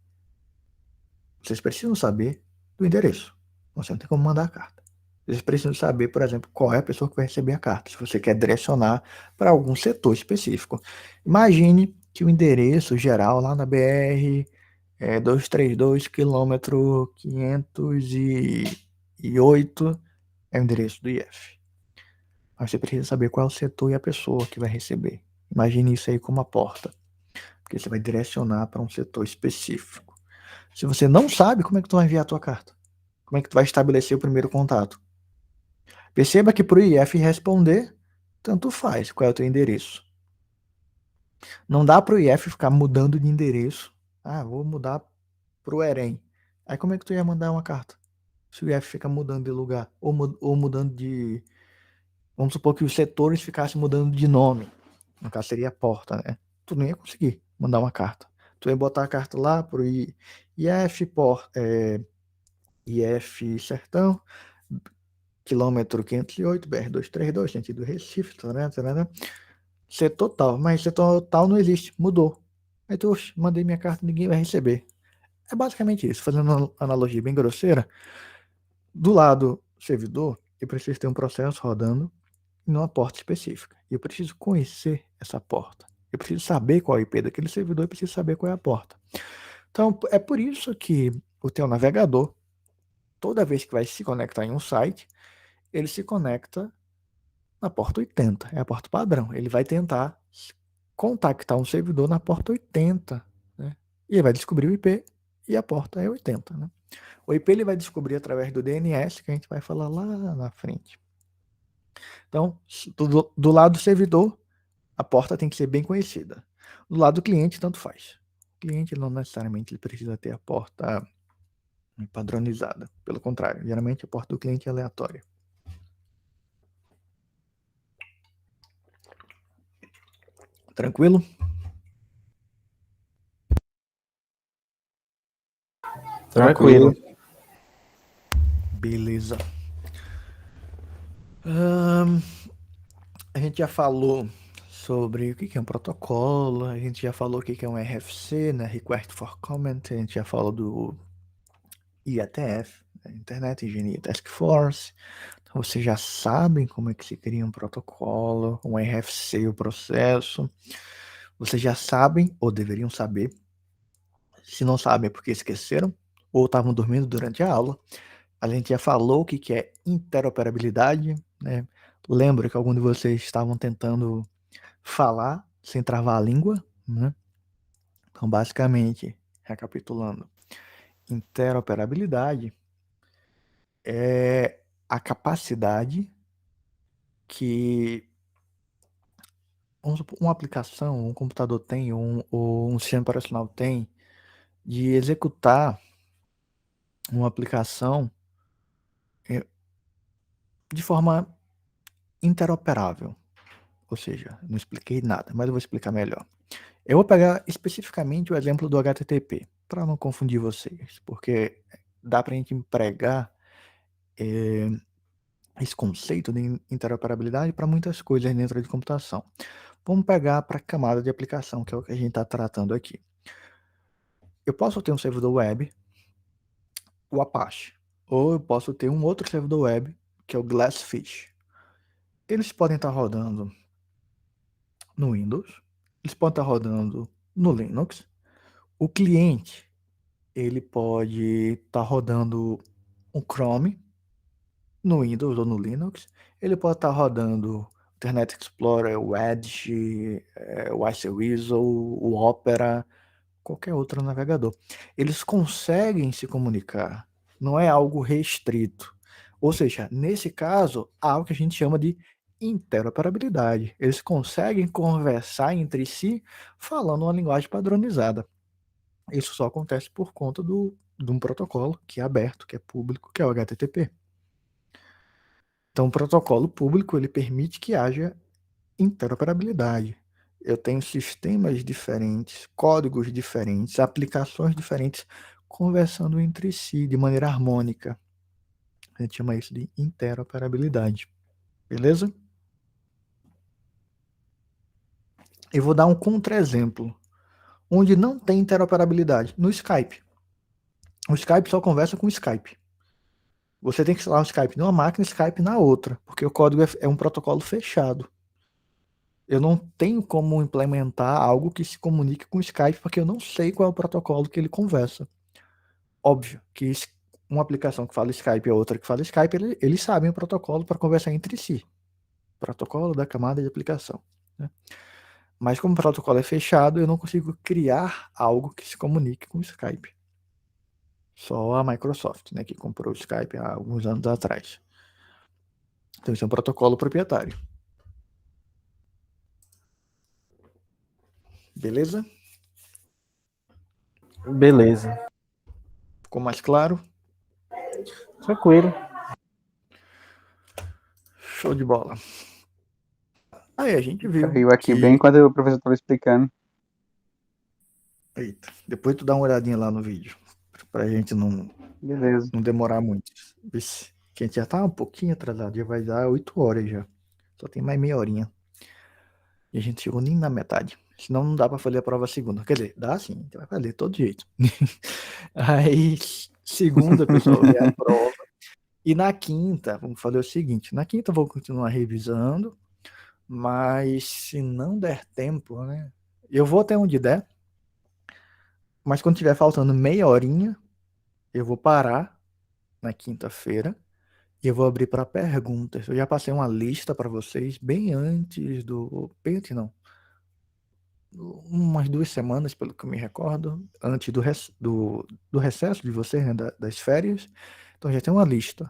Speaker 1: do endereço. Você não tem como mandar a carta. Vocês precisam saber, por exemplo, qual é a pessoa que vai receber a carta, se você quer direcionar para algum setor específico. Imagine que o endereço geral lá na BR 232, quilômetro 508 é o endereço do IF. Mas você precisa saber qual é o setor e a pessoa que vai receber. Imagine isso aí como uma porta, porque você vai direcionar para um setor específico. Se você não sabe, como é que tu vai enviar a tua carta? Como é que tu vai estabelecer o primeiro contato? Perceba que para o IF responder, tanto faz qual é o teu endereço. Não dá para o IF ficar mudando de endereço. Vou mudar para o EREM. Aí como é que tu ia mandar uma carta? Se o IF fica mudando de lugar, ou mudando de... Vamos supor que os setores ficassem mudando de nome. No caso seria a porta, né? Tu não ia conseguir mandar uma carta. Tu ia botar a carta lá para o IF Sertão, quilômetro 508, BR-232, sentido Recife, setor tal, mas setor tal não existe, mudou. Aí tu, mandei minha carta, ninguém vai receber. É basicamente isso, fazendo uma analogia bem grosseira. Do lado servidor, eu preciso ter um processo rodando em uma porta específica. Eu preciso conhecer essa porta. Eu preciso saber qual é o IP daquele servidor e preciso saber qual é a porta. Então, é por isso que o teu navegador, toda vez que vai se conectar em um site, ele se conecta na porta 80, é a porta padrão. Ele vai tentar contactar um servidor na porta 80, né? E ele vai descobrir o IP e a porta é 80, né? O IP ele vai descobrir através do DNS, que a gente vai falar lá na frente. Então, do lado do servidor, a porta tem que ser bem conhecida. Do lado do cliente, tanto faz. O cliente não necessariamente ele precisa ter a porta padronizada. Pelo contrário, geralmente a porta do cliente é aleatória. Tranquilo?
Speaker 4: Tranquilo.
Speaker 1: Beleza. A gente já falou sobre o que é um protocolo, a gente já falou o que é um RFC, né? Request for Comment, a gente já falou do IETF, né? Internet Engineering Task Force. Então, vocês já sabem como é que se cria um protocolo, um RFC, o processo. Vocês já sabem, ou deveriam saber. Se não sabem é porque esqueceram, ou estavam dormindo durante a aula. A gente já falou o que é interoperabilidade, né? Lembro que alguns de vocês estavam tentando falar sem travar a língua, né? Então, basicamente, recapitulando, interoperabilidade é a capacidade que uma aplicação, um computador tem, ou um sistema operacional tem, de executar uma aplicação de forma interoperável. Ou seja, não expliquei nada, mas eu vou explicar melhor. Eu vou pegar especificamente o exemplo do HTTP, para não confundir vocês, porque dá para a gente empregar esse conceito de interoperabilidade para muitas coisas dentro de computação. Vamos pegar para a camada de aplicação, que é o que a gente está tratando aqui. Eu posso ter um servidor web, o Apache, ou eu posso ter um outro servidor web, que é o Glassfish. Eles podem estar rodando no Windows, eles podem estar rodando no Linux. O cliente, ele pode estar rodando um Chrome no Windows ou no Linux. Ele pode estar rodando Internet Explorer, o Edge, o IceWeasel, o Opera, qualquer outro navegador. Eles conseguem se comunicar, não é algo restrito. Ou seja, nesse caso, há algo que a gente chama de interoperabilidade. Eles conseguem conversar entre si falando uma linguagem padronizada. Isso só acontece por conta de um protocolo que é aberto, que é público, que é o HTTP. Então, o protocolo público ele permite que haja interoperabilidade. Eu tenho sistemas diferentes, códigos diferentes, aplicações diferentes conversando entre si de maneira harmônica. A gente chama isso de interoperabilidade. Beleza? Eu vou dar um contra-exemplo onde não tem interoperabilidade no Skype. O Skype só conversa com o Skype. Você tem que instalar o Skype numa máquina e o Skype na outra, porque o código é um protocolo fechado. Eu não tenho como implementar algo que se comunique com o Skype, porque eu não sei qual é o protocolo que ele conversa. Óbvio que uma aplicação que fala Skype e outra que fala Skype, eles sabem o protocolo para conversar entre si. Protocolo da camada de aplicação. Né? Mas como o protocolo é fechado, eu não consigo criar algo que se comunique com o Skype. Só a Microsoft, né, que comprou o Skype há alguns anos atrás. Então, isso é um protocolo proprietário. Beleza?
Speaker 4: Beleza.
Speaker 1: Ficou mais claro?
Speaker 4: Tranquilo.
Speaker 1: Show de bola. Aí a gente viu
Speaker 3: Caiu aqui
Speaker 1: que...
Speaker 3: bem quando o professor estava explicando.
Speaker 1: Eita, depois tu dá uma olhadinha lá no vídeo, pra gente
Speaker 3: Beleza.
Speaker 1: não demorar muito. Vixe, que a gente já tá um pouquinho atrasado, já vai dar 8 horas já. Só tem mais meia horinha. E a gente chegou nem na metade. Senão não dá pra fazer a prova segunda. Quer dizer, dá sim, a gente vai fazer de todo jeito. Aí, segunda, pessoal, é a prova. E na quinta, vamos fazer o seguinte: na quinta eu vou continuar revisando, mas se não der tempo, né? Eu vou até onde der, mas quando tiver faltando meia horinha, eu vou parar na quinta-feira e eu vou abrir para perguntas. Eu já passei uma lista para vocês bem antes do. Bem antes não. Umas 2 semanas, pelo que eu me recordo, antes do recesso de vocês, né, das férias. Então já tem uma lista.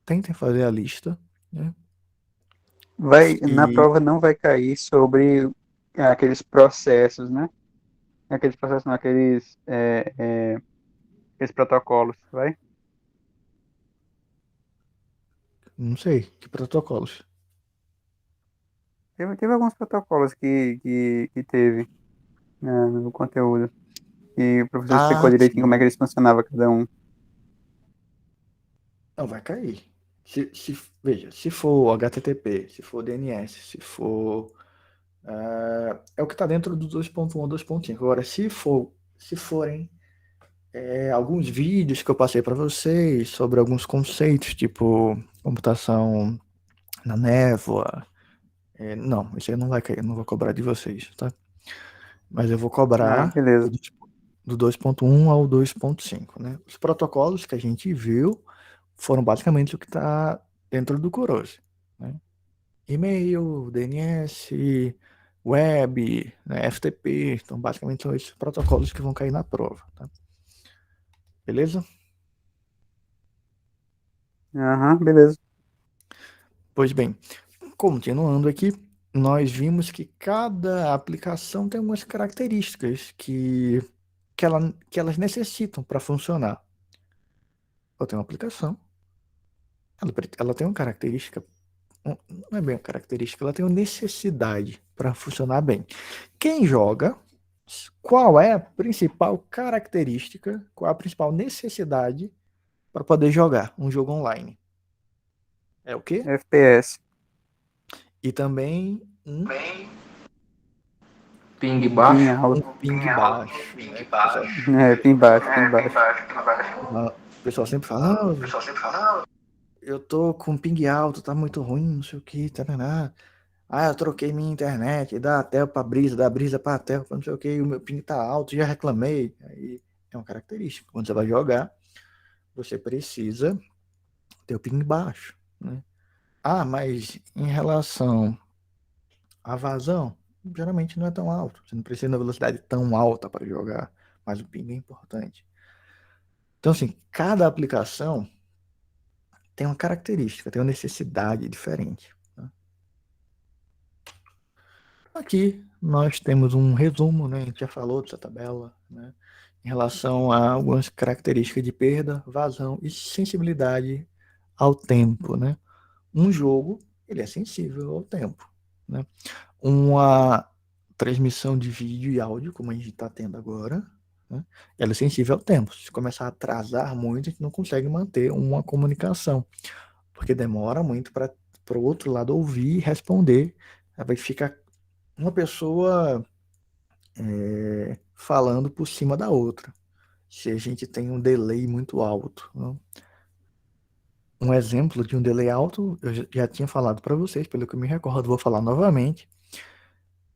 Speaker 1: Tentem fazer a lista, né?
Speaker 3: Na
Speaker 1: E
Speaker 3: prova não vai cair sobre aqueles processos, né? Aqueles processos, não, aqueles Esses protocolos, vai?
Speaker 1: Não sei, que protocolos.
Speaker 3: Teve alguns protocolos que teve, né, no conteúdo. E o professor explicou
Speaker 1: Ah,
Speaker 3: direitinho como é
Speaker 1: sim.
Speaker 3: que eles funcionavam cada um.
Speaker 1: Não, vai cair. Veja, se for HTTP, se for DNS, se for. É o que está dentro do 2.1, 2.5. Agora, se forem alguns vídeos que eu passei para vocês sobre alguns conceitos, tipo computação na névoa, não, isso aí não vai cair, eu não vou cobrar de vocês, tá? Mas eu vou
Speaker 3: Ah,
Speaker 1: cobrar
Speaker 3: beleza.
Speaker 1: do 2.1 ao 2.5, né? Os protocolos que a gente viu foram basicamente o que está dentro do Kurose, né? E-mail, DNS, web, né, FTP, então basicamente são esses protocolos que vão cair na prova, tá? Beleza?
Speaker 3: Aham, beleza.
Speaker 1: Pois bem, continuando aqui, nós vimos que cada aplicação tem algumas características que elas necessitam para funcionar. Eu tenho uma aplicação, ela tem uma característica, não é bem uma característica, ela tem uma necessidade para funcionar bem. Quem joga, qual é a principal característica, qual é a principal necessidade para poder jogar um jogo online? É o quê?
Speaker 3: FPS.
Speaker 1: E também
Speaker 2: Ping
Speaker 3: Ping
Speaker 2: baixo.
Speaker 1: um
Speaker 3: alto.
Speaker 1: ping baixo, né?
Speaker 3: É, ping baixo, ping baixo.
Speaker 1: O pessoal sempre fala, eu tô com ping alto, tá muito ruim, não sei o que, taraná. Eu troquei minha internet, da Atel pra Brisa, da Brisa pra Atel, não sei o que, o meu ping tá alto, já reclamei. Aí é uma característica. Quando você vai jogar, você precisa ter o ping baixo, né? Mas em relação à vazão, geralmente não é tão alto. Você não precisa de uma velocidade tão alta para jogar, mas o ping é importante. Então, assim, cada aplicação tem uma característica, tem uma necessidade diferente, né? Aqui nós temos um resumo, né? A gente já falou dessa tabela, né? Em relação a algumas características de perda, vazão e sensibilidade ao tempo, né? Um jogo, ele é sensível ao tempo, né? Uma transmissão de vídeo e áudio, como a gente está tendo agora, né? Ela é sensível ao tempo. Se começar a atrasar muito, a gente não consegue manter uma comunicação, porque demora muito para o outro lado ouvir e responder. Aí vai ficar uma pessoa falando por cima da outra, se a gente tem um delay muito alto, né? Um exemplo de um delay alto, eu já tinha falado para vocês, pelo que eu me recordo, vou falar novamente.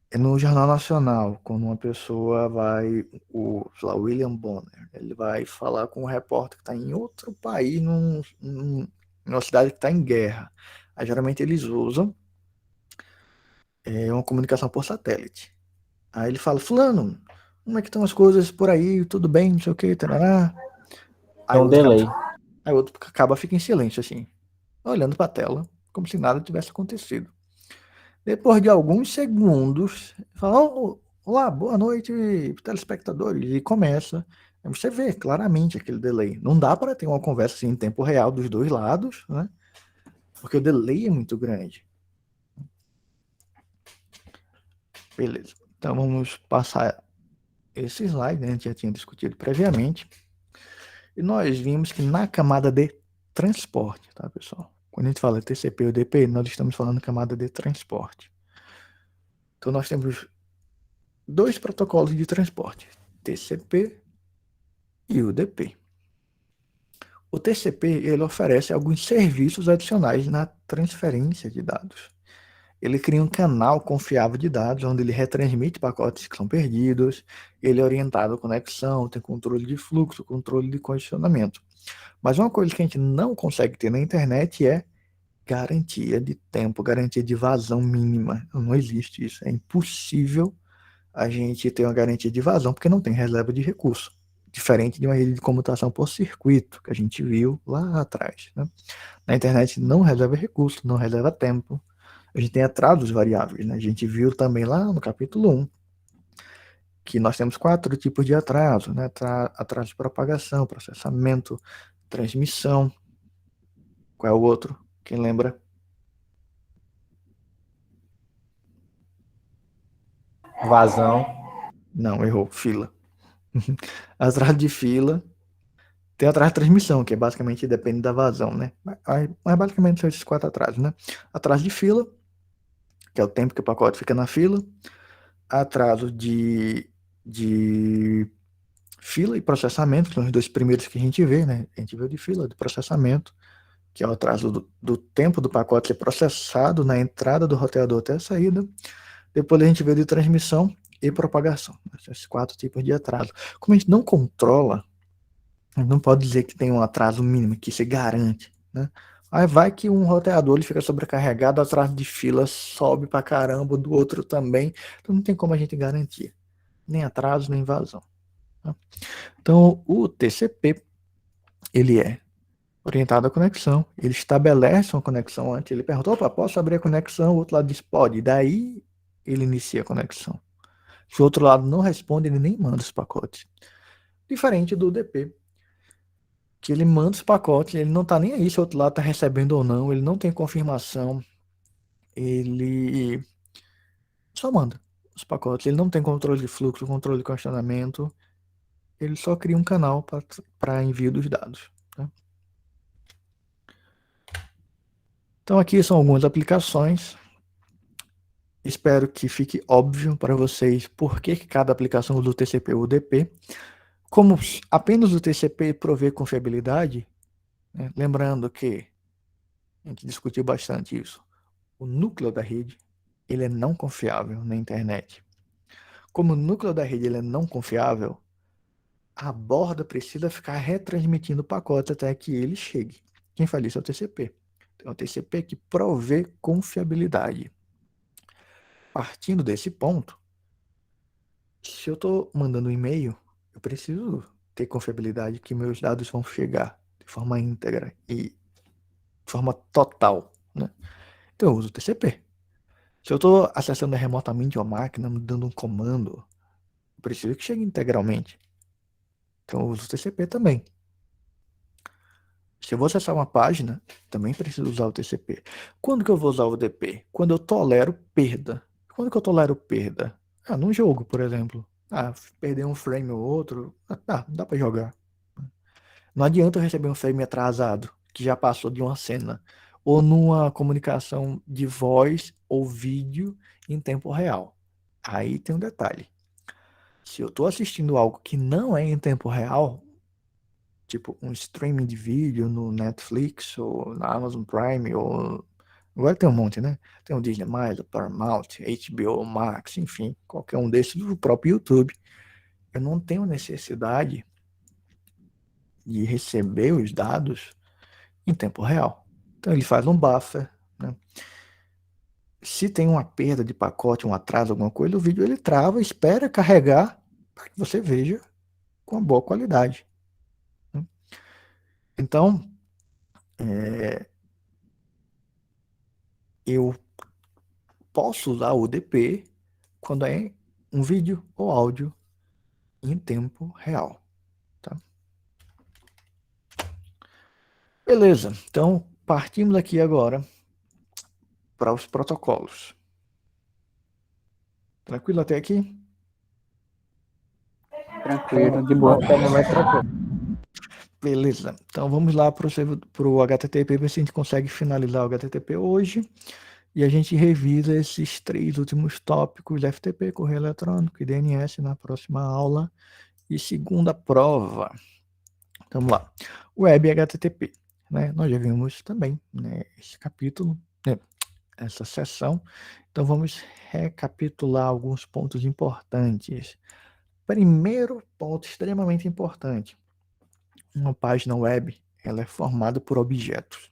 Speaker 1: É no Jornal Nacional, quando uma pessoa vai, sei lá, William Bonner, ele vai falar com um repórter que está em outro país, numa cidade que está em guerra. Aí, geralmente eles usam uma comunicação por satélite. Aí ele fala, fulano, como é que estão as coisas por aí? Tudo bem, não sei o que, tarará.
Speaker 4: Tem um delay.
Speaker 1: Aí o outro fica em silêncio, assim, olhando para a tela, como se nada tivesse acontecido. Depois de alguns segundos, fala, olá, boa noite, telespectadores, e começa. Aí você vê claramente aquele delay. Não dá para ter uma conversa assim, em tempo real dos dois lados, né? Porque o delay é muito grande. Beleza. Então vamos passar esse slide, né? A gente já tinha discutido previamente. E nós vimos que na camada de transporte, tá, pessoal? Quando a gente fala TCP ou DP, nós estamos falando camada de transporte. Então nós temos dois protocolos de transporte, TCP e UDP. O TCP ele oferece alguns serviços adicionais na transferência de dados. Ele cria um canal confiável de dados, onde ele retransmite pacotes que são perdidos, ele é orientado à conexão, tem controle de fluxo, controle de condicionamento. Mas uma coisa que a gente não consegue ter na internet é garantia de tempo, garantia de vazão mínima. Não existe isso. É impossível a gente ter uma garantia de vazão, porque não tem reserva de recurso. Diferente de uma rede de comutação por circuito, que a gente viu lá atrás, né? Na internet não reserva recurso, não reserva tempo. A gente tem atrasos variáveis, né? A gente viu também lá no capítulo 1. que nós temos 4 tipos de atraso, né? Atraso de propagação, processamento, transmissão. Qual é o outro? Quem lembra?
Speaker 4: Vazão.
Speaker 1: Não, errou. Fila. Atraso de fila. Tem atraso de transmissão, que basicamente depende da vazão, né? Mas basicamente são esses 4 atrasos, né? Atraso de fila, que é o tempo que o pacote fica na fila. Atraso de fila e processamento, que são os 2 primeiros que a gente vê, né? A gente vê o de fila, de processamento, que é o atraso do tempo do pacote ser processado na entrada do roteador até a saída. Depois a gente vê o de transmissão e propagação. Esses 4 tipos de atraso. Como a gente não controla, a gente não pode dizer que tem um atraso mínimo, que se garante, né? Aí vai que um roteador ele fica sobrecarregado, o atraso de fila sobe pra caramba, do outro também. Então não tem como a gente garantir. Nem atraso, nem vazão. Tá? Então o TCP, ele é orientado à conexão. Ele estabelece uma conexão antes. Ele pergunta, opa, posso abrir a conexão? O outro lado diz, pode. Daí ele inicia a conexão. Se o outro lado não responde, ele nem manda os pacotes. Diferente do DP, que ele manda os pacotes, ele não está nem aí se o outro lado está recebendo ou não, ele não tem confirmação, ele só manda os pacotes, ele não tem controle de fluxo, controle de congestionamento, ele só cria um canal para envio dos dados. Tá? Então aqui são algumas aplicações. Espero que fique óbvio para vocês por que cada aplicação usa o TCP ou o UDP. Como apenas o TCP provê confiabilidade, né? Lembrando que a gente discutiu bastante isso. O núcleo da rede ele é não confiável na internet. Como o núcleo da rede ele é não confiável, a borda precisa ficar retransmitindo o pacote até que ele chegue. Quem faz isso é o TCP. Então, é o TCP que provê confiabilidade. Partindo desse ponto, se eu estou mandando um e-mail, eu preciso ter confiabilidade que meus dados vão chegar de forma íntegra e de forma total, né? Então eu uso o TCP. Se eu estou acessando remotamente uma máquina, dando um comando, eu preciso que chegue integralmente. Então eu uso o TCP também. Se eu vou acessar uma página, também preciso usar o TCP. Quando que eu vou usar o UDP? Quando eu tolero perda. Quando que eu tolero perda? Num jogo, por exemplo. Perder um frame ou outro, dá para jogar. Não adianta eu receber um frame atrasado, que já passou de uma cena, ou numa comunicação de voz ou vídeo em tempo real. Aí tem um detalhe. Se eu estou assistindo algo que não é em tempo real, tipo um streaming de vídeo no Netflix ou na Amazon Prime, ou agora tem um monte, né? Tem o Disney+, o Paramount, HBO Max, enfim, qualquer um desses do próprio YouTube. Eu não tenho necessidade de receber os dados em tempo real. Então ele faz um buffer, né? Se tem uma perda de pacote, um atraso, alguma coisa, o vídeo ele trava, espera carregar para que você veja com uma boa qualidade. Né? Então, eu posso usar o UDP quando é um vídeo ou áudio em tempo real. Tá? Beleza, então partimos aqui agora para os protocolos. Tranquilo até aqui?
Speaker 3: Tranquilo, de boa.
Speaker 1: Beleza, então vamos lá para o HTTP, ver se a gente consegue finalizar o HTTP hoje. E a gente revisa esses 3 últimos tópicos, FTP, correio eletrônico e DNS na próxima aula. E segunda prova. Vamos lá. Web HTTP. Né? Nós já vimos também, né, esse capítulo, né, essa sessão. Então vamos recapitular alguns pontos importantes. Primeiro ponto extremamente importante. Uma página web ela é formada por objetos.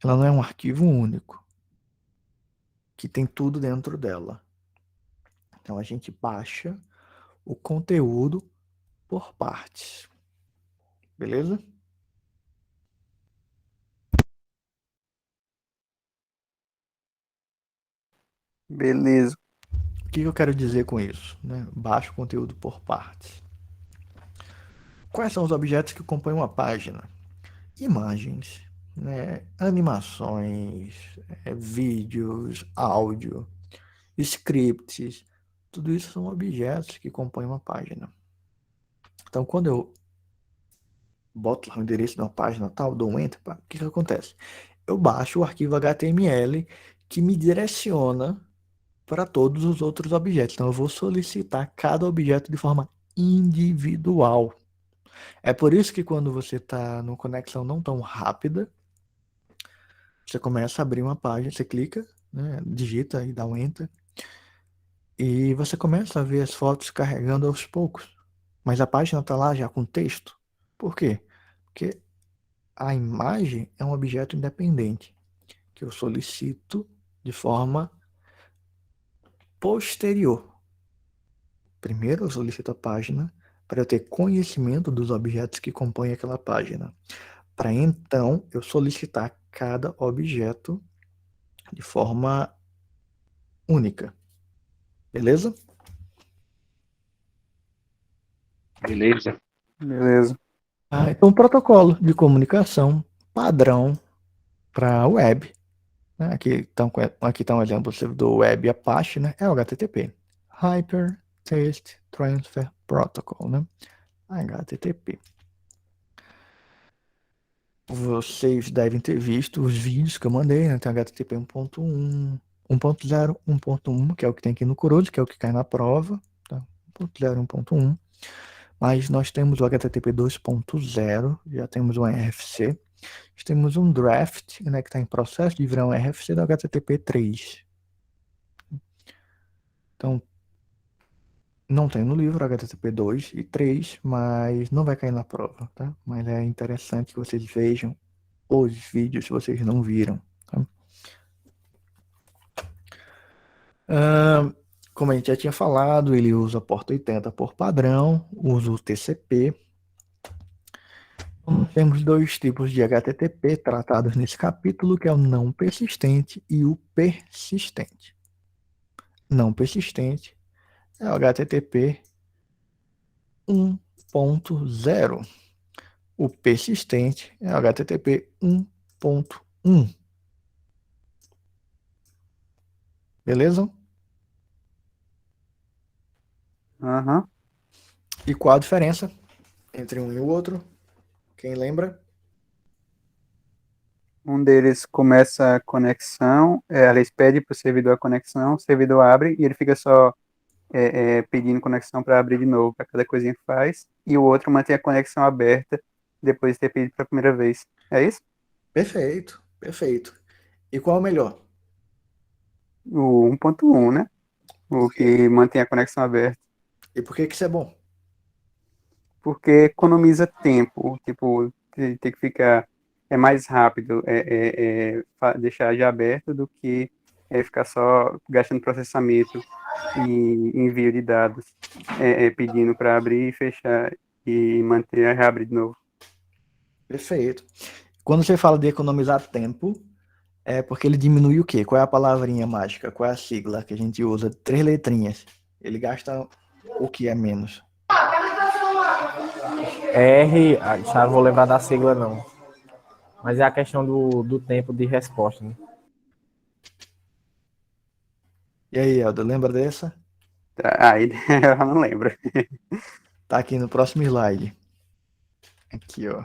Speaker 1: Ela não é um arquivo único, que tem tudo dentro dela. Então a gente baixa o conteúdo por partes. Beleza?
Speaker 3: Beleza.
Speaker 1: O que eu quero dizer com isso? Né? Baixo conteúdo por partes. Quais são os objetos que compõem uma página? Imagens, né? Animações, vídeos, áudio, scripts. Tudo isso são objetos que compõem uma página. Então, quando eu boto lá o endereço de uma página tal, dou um enter, o que acontece? Eu baixo o arquivo HTML que me direciona para todos os outros objetos. Então, eu vou solicitar cada objeto de forma individual. É por isso que quando você está numa conexão não tão rápida, você começa a abrir uma página, você clica, né, digita e dá um enter, e você começa a ver as fotos carregando aos poucos. Mas a página está lá já com texto. Por quê? Porque a imagem é um objeto independente que eu solicito de forma posterior. Primeiro eu solicito a página para eu ter conhecimento dos objetos que compõem aquela página. Para então eu solicitar cada objeto de forma única. Beleza?
Speaker 2: Beleza.
Speaker 3: Beleza.
Speaker 1: Então, um protocolo de comunicação padrão para web. Né? Aqui tá um exemplo do servidor web Apache, né? É o HTTP. Hypertext Transfer Protocol, né? HTTP. Vocês devem ter visto os vídeos que eu mandei, né? Tem HTTP 1.1, 1.0, 1.1, que é o que tem aqui no Corojo, que é o que cai na prova, tá? 1.0, 1.1. Mas nós temos o HTTP 2.0, já temos um RFC. Temos um draft, né, que está em processo de virar um RFC do HTTP 3. Então, não tem no livro HTTP 2 e 3, mas não vai cair na prova, tá? Mas é interessante que vocês vejam os vídeos se vocês não viram. Tá? Como a gente já tinha falado, ele usa a porta 80 por padrão, usa o TCP. Temos dois tipos de HTTP tratados nesse capítulo, que é o não persistente e o persistente. Não persistente é o HTTP 1.0. O persistente é o HTTP 1.1. Beleza?
Speaker 3: Aham.
Speaker 1: E qual a diferença entre um e o outro? Quem lembra?
Speaker 3: Um deles começa a conexão, aliás, pede para o servidor a conexão, o servidor abre e ele fica só pedindo conexão para abrir de novo, para cada coisinha que faz. E o outro mantém a conexão aberta depois de ter pedido para a primeira vez. É isso?
Speaker 1: Perfeito, perfeito. E qual é o melhor?
Speaker 3: O 1.1, né? O
Speaker 1: Por quê?
Speaker 3: que mantém a conexão aberta.
Speaker 1: E por que isso é bom?
Speaker 3: Porque economiza tempo. Tipo, ter que ficar mais rápido deixar já aberto do que ficar só gastando processamento e envio de dados, pedindo para abrir e fechar e manter a reabrir de novo.
Speaker 1: Perfeito. Quando você fala de economizar tempo, é porque ele diminui o quê? Qual é a palavrinha mágica? Qual é a sigla que a gente usa? 3 letrinhas. Ele gasta o que é menos?
Speaker 4: R, já não vou lembrar da sigla não. Mas é a questão do tempo de resposta, né?
Speaker 1: E aí, Eldo, lembra dessa?
Speaker 3: Aí eu não lembro.
Speaker 1: Tá aqui no próximo slide. Aqui, ó.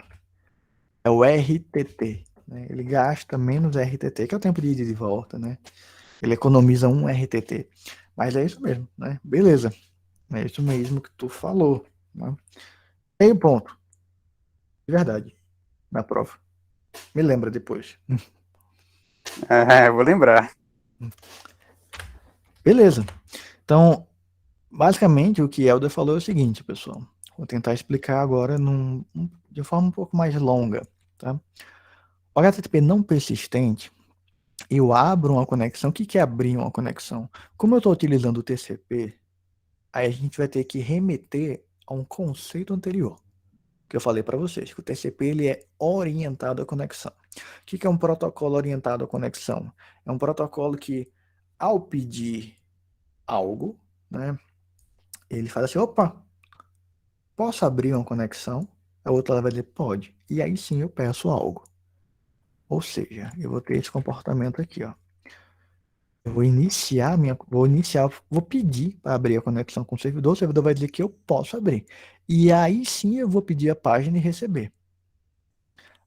Speaker 1: É o RTT. Né? Ele gasta menos RTT, que é o tempo de ida e de volta, né? Ele economiza um RTT. Mas é isso mesmo, né? Beleza. É isso mesmo que tu falou. Né? Tem um ponto. De verdade. Na prova. Me lembra depois.
Speaker 3: Vou lembrar.
Speaker 1: Beleza. Então, basicamente, o que Helder falou é o seguinte, pessoal. Vou tentar explicar agora de forma um pouco mais longa. Tá? O HTTP não persistente, eu abro uma conexão. O que é abrir uma conexão? Como eu estou utilizando o TCP, aí a gente vai ter que remeter a um conceito anterior, que eu falei para vocês, que o TCP ele é orientado à conexão. O que é um protocolo orientado à conexão? É um protocolo que, ao pedir algo, né? Ele fala assim, opa, posso abrir uma conexão? A outra vai dizer, pode. E aí sim eu peço algo. Ou seja, eu vou ter esse comportamento aqui, ó. Eu vou pedir para abrir a conexão com o servidor vai dizer que eu posso abrir. E aí sim eu vou pedir a página e receber.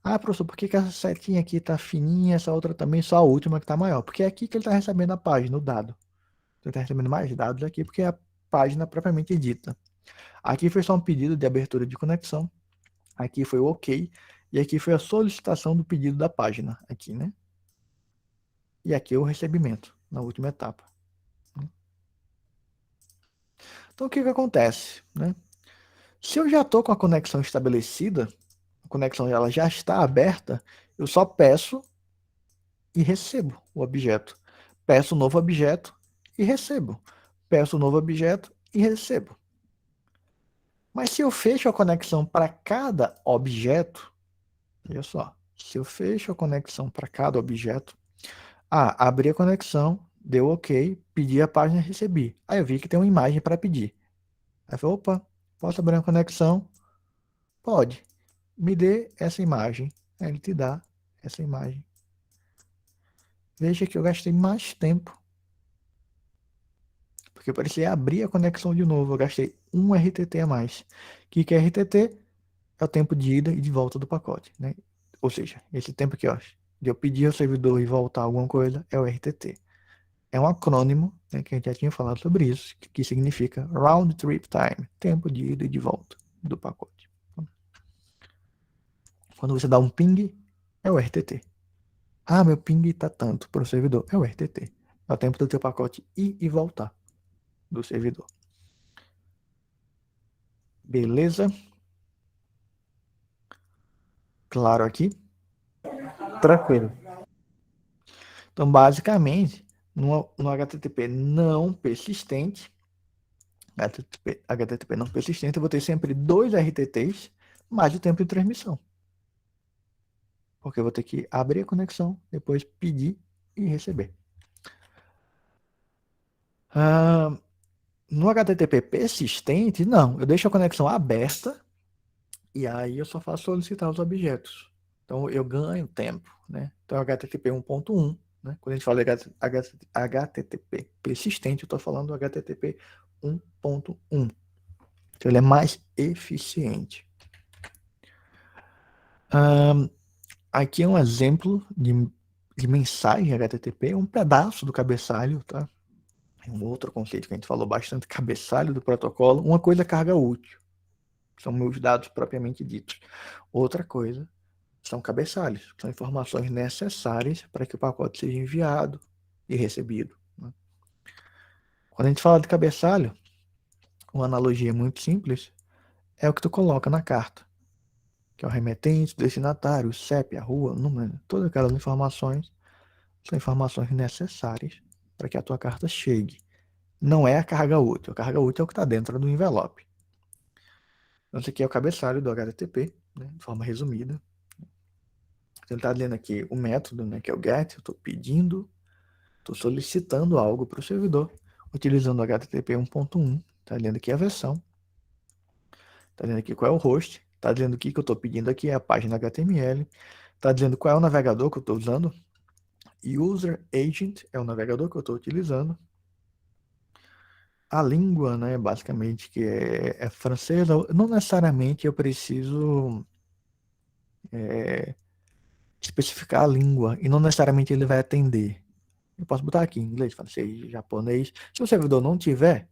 Speaker 1: Ah, professor, por que essa setinha aqui tá fininha, essa outra também, só a última que tá maior? Porque é aqui que ele está recebendo a página, o dado. Ele está recebendo mais dados aqui, porque é a página propriamente dita. Aqui foi só um pedido de abertura de conexão. Aqui foi o OK. E aqui foi a solicitação do pedido da página. Aqui, né? E aqui é o recebimento, na última etapa. Então, o que acontece, né? Se eu já estou com a conexão estabelecida, a conexão ela já está aberta, eu só peço e recebo o objeto. Peço um novo objeto e recebo. Peço um novo objeto e recebo. Mas se eu fecho a conexão para cada objeto, olha só, se eu fecho a conexão para cada objeto, abri a conexão, deu OK, pedi a página e recebi. Aí eu vi que tem uma imagem para pedir. Aí eu falei, opa, posso abrir uma conexão? Pode. Me dê essa imagem. Aí ele te dá essa imagem. Veja que eu gastei mais tempo. Porque eu precisei abrir a conexão de novo. Eu gastei um RTT a mais. O que é RTT? É o tempo de ida e de volta do pacote, né? Ou seja, esse tempo aqui, ó, de eu pedir ao servidor e voltar alguma coisa, é o RTT. É um acrônimo, né, que a gente já tinha falado sobre isso, que significa Round Trip Time, tempo de ida e de volta do pacote. Quando você dá um ping, é o RTT. Ah, meu ping está tanto para o servidor. É o RTT. É o tempo do teu pacote ir e voltar do servidor. Beleza? Claro aqui?
Speaker 4: Tranquilo.
Speaker 1: Então, basicamente, no HTTP não persistente, HTTP não persistente, eu vou ter sempre 2 RTTs mais o tempo de transmissão. Porque eu vou ter que abrir a conexão, depois pedir e receber. No HTTP persistente, não. Eu deixo a conexão aberta e aí eu só faço solicitar os objetos. Então eu ganho tempo, né? Então HTTP 1.1, né? Quando a gente fala de HTTP persistente, eu estou falando do HTTP 1.1. Então ele é mais eficiente. Aqui é um exemplo de mensagem HTTP, um pedaço do cabeçalho, tá? É um outro conceito que a gente falou bastante, cabeçalho do protocolo. Uma coisa é carga útil, são meus dados propriamente ditos. Outra coisa são cabeçalhos, que são informações necessárias para que o pacote seja enviado e recebido, né? Quando a gente fala de cabeçalho, uma analogia muito simples é o que tu coloca na carta, que é o remetente, o destinatário, o CEP, a rua, o número, todas aquelas informações são informações necessárias para que a tua carta chegue. Não é a carga útil. A carga útil é o que está dentro do envelope. Então, esse aqui é o cabeçalho do HTTP, né, de forma resumida. Então, ele está dizendo aqui o método, né, que é o GET. Eu estou pedindo, estou solicitando algo para o servidor, utilizando o HTTP 1.1. Está dizendo aqui a versão. Está dizendo aqui qual é o host. Está dizendo o que eu estou pedindo aqui é a página HTML. Está dizendo qual é o navegador que eu estou usando. User Agent é o navegador que eu estou utilizando. A língua, né, basicamente, que é francesa, não necessariamente eu preciso especificar a língua, e não necessariamente ele vai atender. Eu posso botar aqui em inglês, francês, japonês. Se o servidor não tiver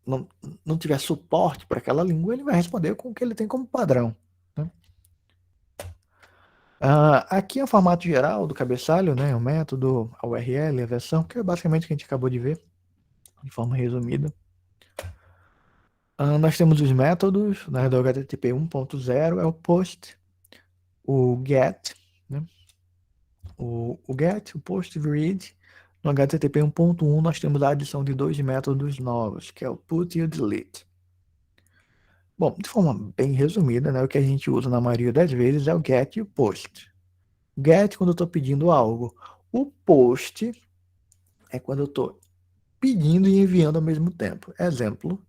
Speaker 1: não tiver suporte para aquela língua, ele vai responder com o que ele tem como padrão, né? Aqui é o formato geral do cabeçalho, né, o método, a URL, a versão, que é basicamente o que a gente acabou de ver, de forma resumida. Nós temos os métodos, né, do HTTP 1.0, é o POST, o GET, né, o GET, o POST e o READ. No HTTP 1.1 nós temos a adição de 2 métodos novos, que é o PUT e o DELETE. Bom, de forma bem resumida, né, o que a gente usa na maioria das vezes é o GET e o POST. GET quando eu estou pedindo algo. O POST é quando eu estou pedindo e enviando ao mesmo tempo. Exemplo,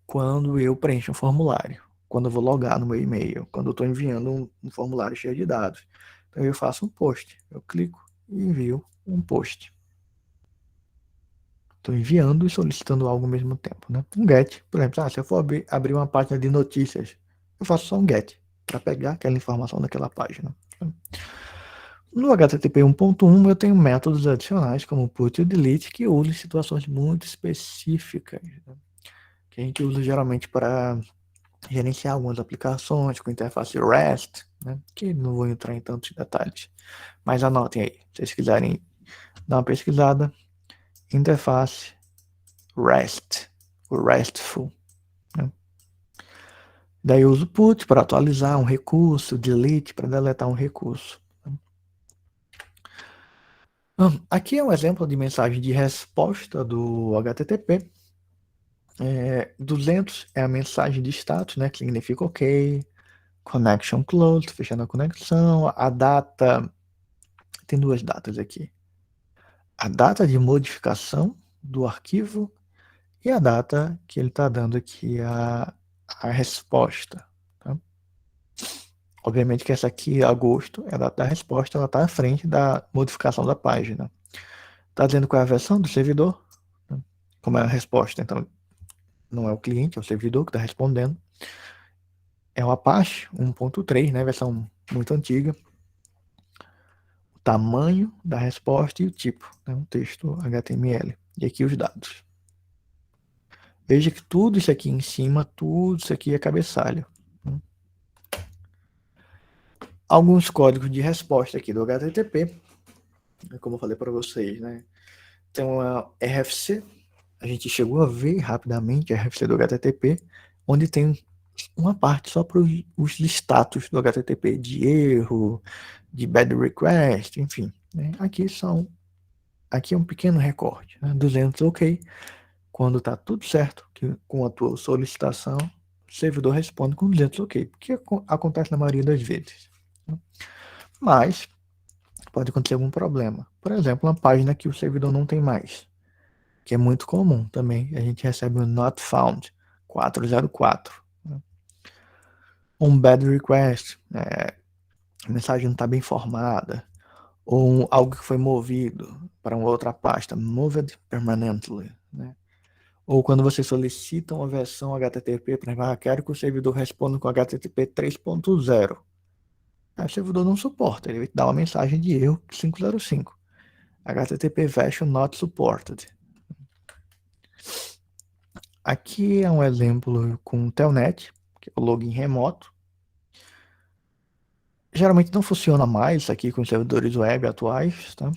Speaker 1: quando eu preencho um formulário, quando eu vou logar no meu e-mail, quando eu estou enviando um formulário cheio de dados. Então eu faço um post, eu clico e envio um post. Estou enviando e solicitando algo ao mesmo tempo, né? Um get, por exemplo, se eu for abrir uma página de notícias, eu faço só um get para pegar aquela informação daquela página. No HTTP 1.1 eu tenho métodos adicionais como put e delete que usam em situações muito específicas, né? Que a gente usa geralmente para gerenciar algumas aplicações com interface REST, né? Que não vou entrar em tantos detalhes, mas anotem aí, se vocês quiserem dar uma pesquisada, interface REST, o RESTful, né? Daí eu uso put para atualizar um recurso, delete para deletar um recurso. Aqui é um exemplo de mensagem de resposta do HTTP. 200 é a mensagem de status, né, que significa OK, connection closed, fechando a conexão, a data, tem duas datas aqui. A data de modificação do arquivo e a data que ele está dando aqui a resposta. Tá? Obviamente que essa aqui, agosto, é a data da resposta, ela está à frente da modificação da página. Está dizendo qual é a versão do servidor, né? Como é a resposta, então não é o cliente, é o servidor que está respondendo. É o Apache 1.3, né, versão muito antiga. O tamanho da resposta e o tipo, né, um texto HTML. E aqui os dados. Veja que tudo isso aqui em cima, tudo isso aqui é cabeçalho. Alguns códigos de resposta aqui do HTTP, como eu falei para vocês, né? Tem uma RFC, a gente chegou a ver rapidamente a RFC do HTTP, onde tem uma parte só para os status do HTTP, de erro, de bad request, enfim. Né? Aqui é um pequeno recorte, né? 200 OK. Quando está tudo certo com a tua solicitação, o servidor responde com 200 OK, porque acontece na maioria das vezes. Né? Mas pode acontecer algum problema. Por exemplo, uma página que o servidor não tem mais, que é muito comum também. A gente recebe um not found 404. Né? Um bad request, a mensagem não está bem formada, ou algo que foi movido para uma outra pasta, moved permanently, né? Ou quando você solicita uma versão HTTP, por exemplo, quero que o servidor responda com HTTP 3.0. Aí o servidor não suporta, ele vai te dar uma mensagem de erro 505. HTTP version not supported. Aqui é um exemplo com o Telnet, que é o login remoto. Geralmente não funciona mais isso aqui com os servidores web atuais, tá?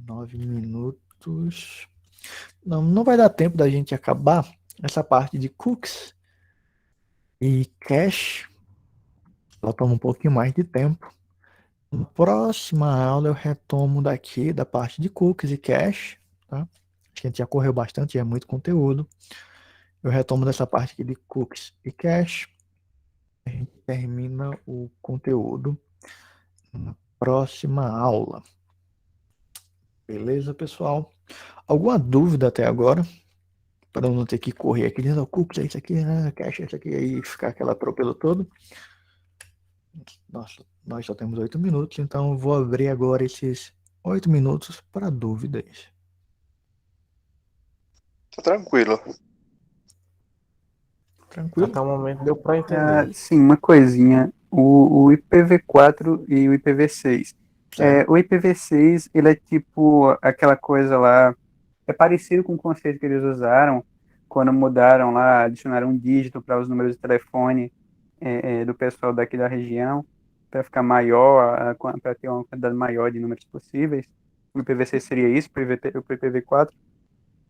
Speaker 1: 9 minutos. Não vai dar tempo da gente acabar essa parte de cookies e cache. Ela toma um pouquinho mais de tempo. Na próxima aula eu retomo daqui da parte de cookies e cache, tá? A gente já correu bastante, já é muito conteúdo. Eu retomo dessa parte aqui de cookies e cache. A gente termina o conteúdo na próxima aula. Beleza, pessoal? Alguma dúvida até agora? Para não ter que correr aqui dentro, cookies é isso aqui, cache é isso aqui, aí ficar aquele atropelo todo. Nossa, nós só temos 8 minutos, então eu vou abrir agora esses 8 minutos para dúvidas.
Speaker 7: Tá tranquilo.
Speaker 1: Tranquilo?
Speaker 4: Até o momento deu para entender.
Speaker 3: Sim, uma coisinha. O IPv4 e o IPv6. O IPv6, ele é tipo aquela coisa lá, é parecido com o conceito que eles usaram quando mudaram lá, adicionaram um dígito para os números de telefone do pessoal daqui da região, para ficar maior, para ter uma quantidade maior de números possíveis. O IPv6 seria isso, o IPv4?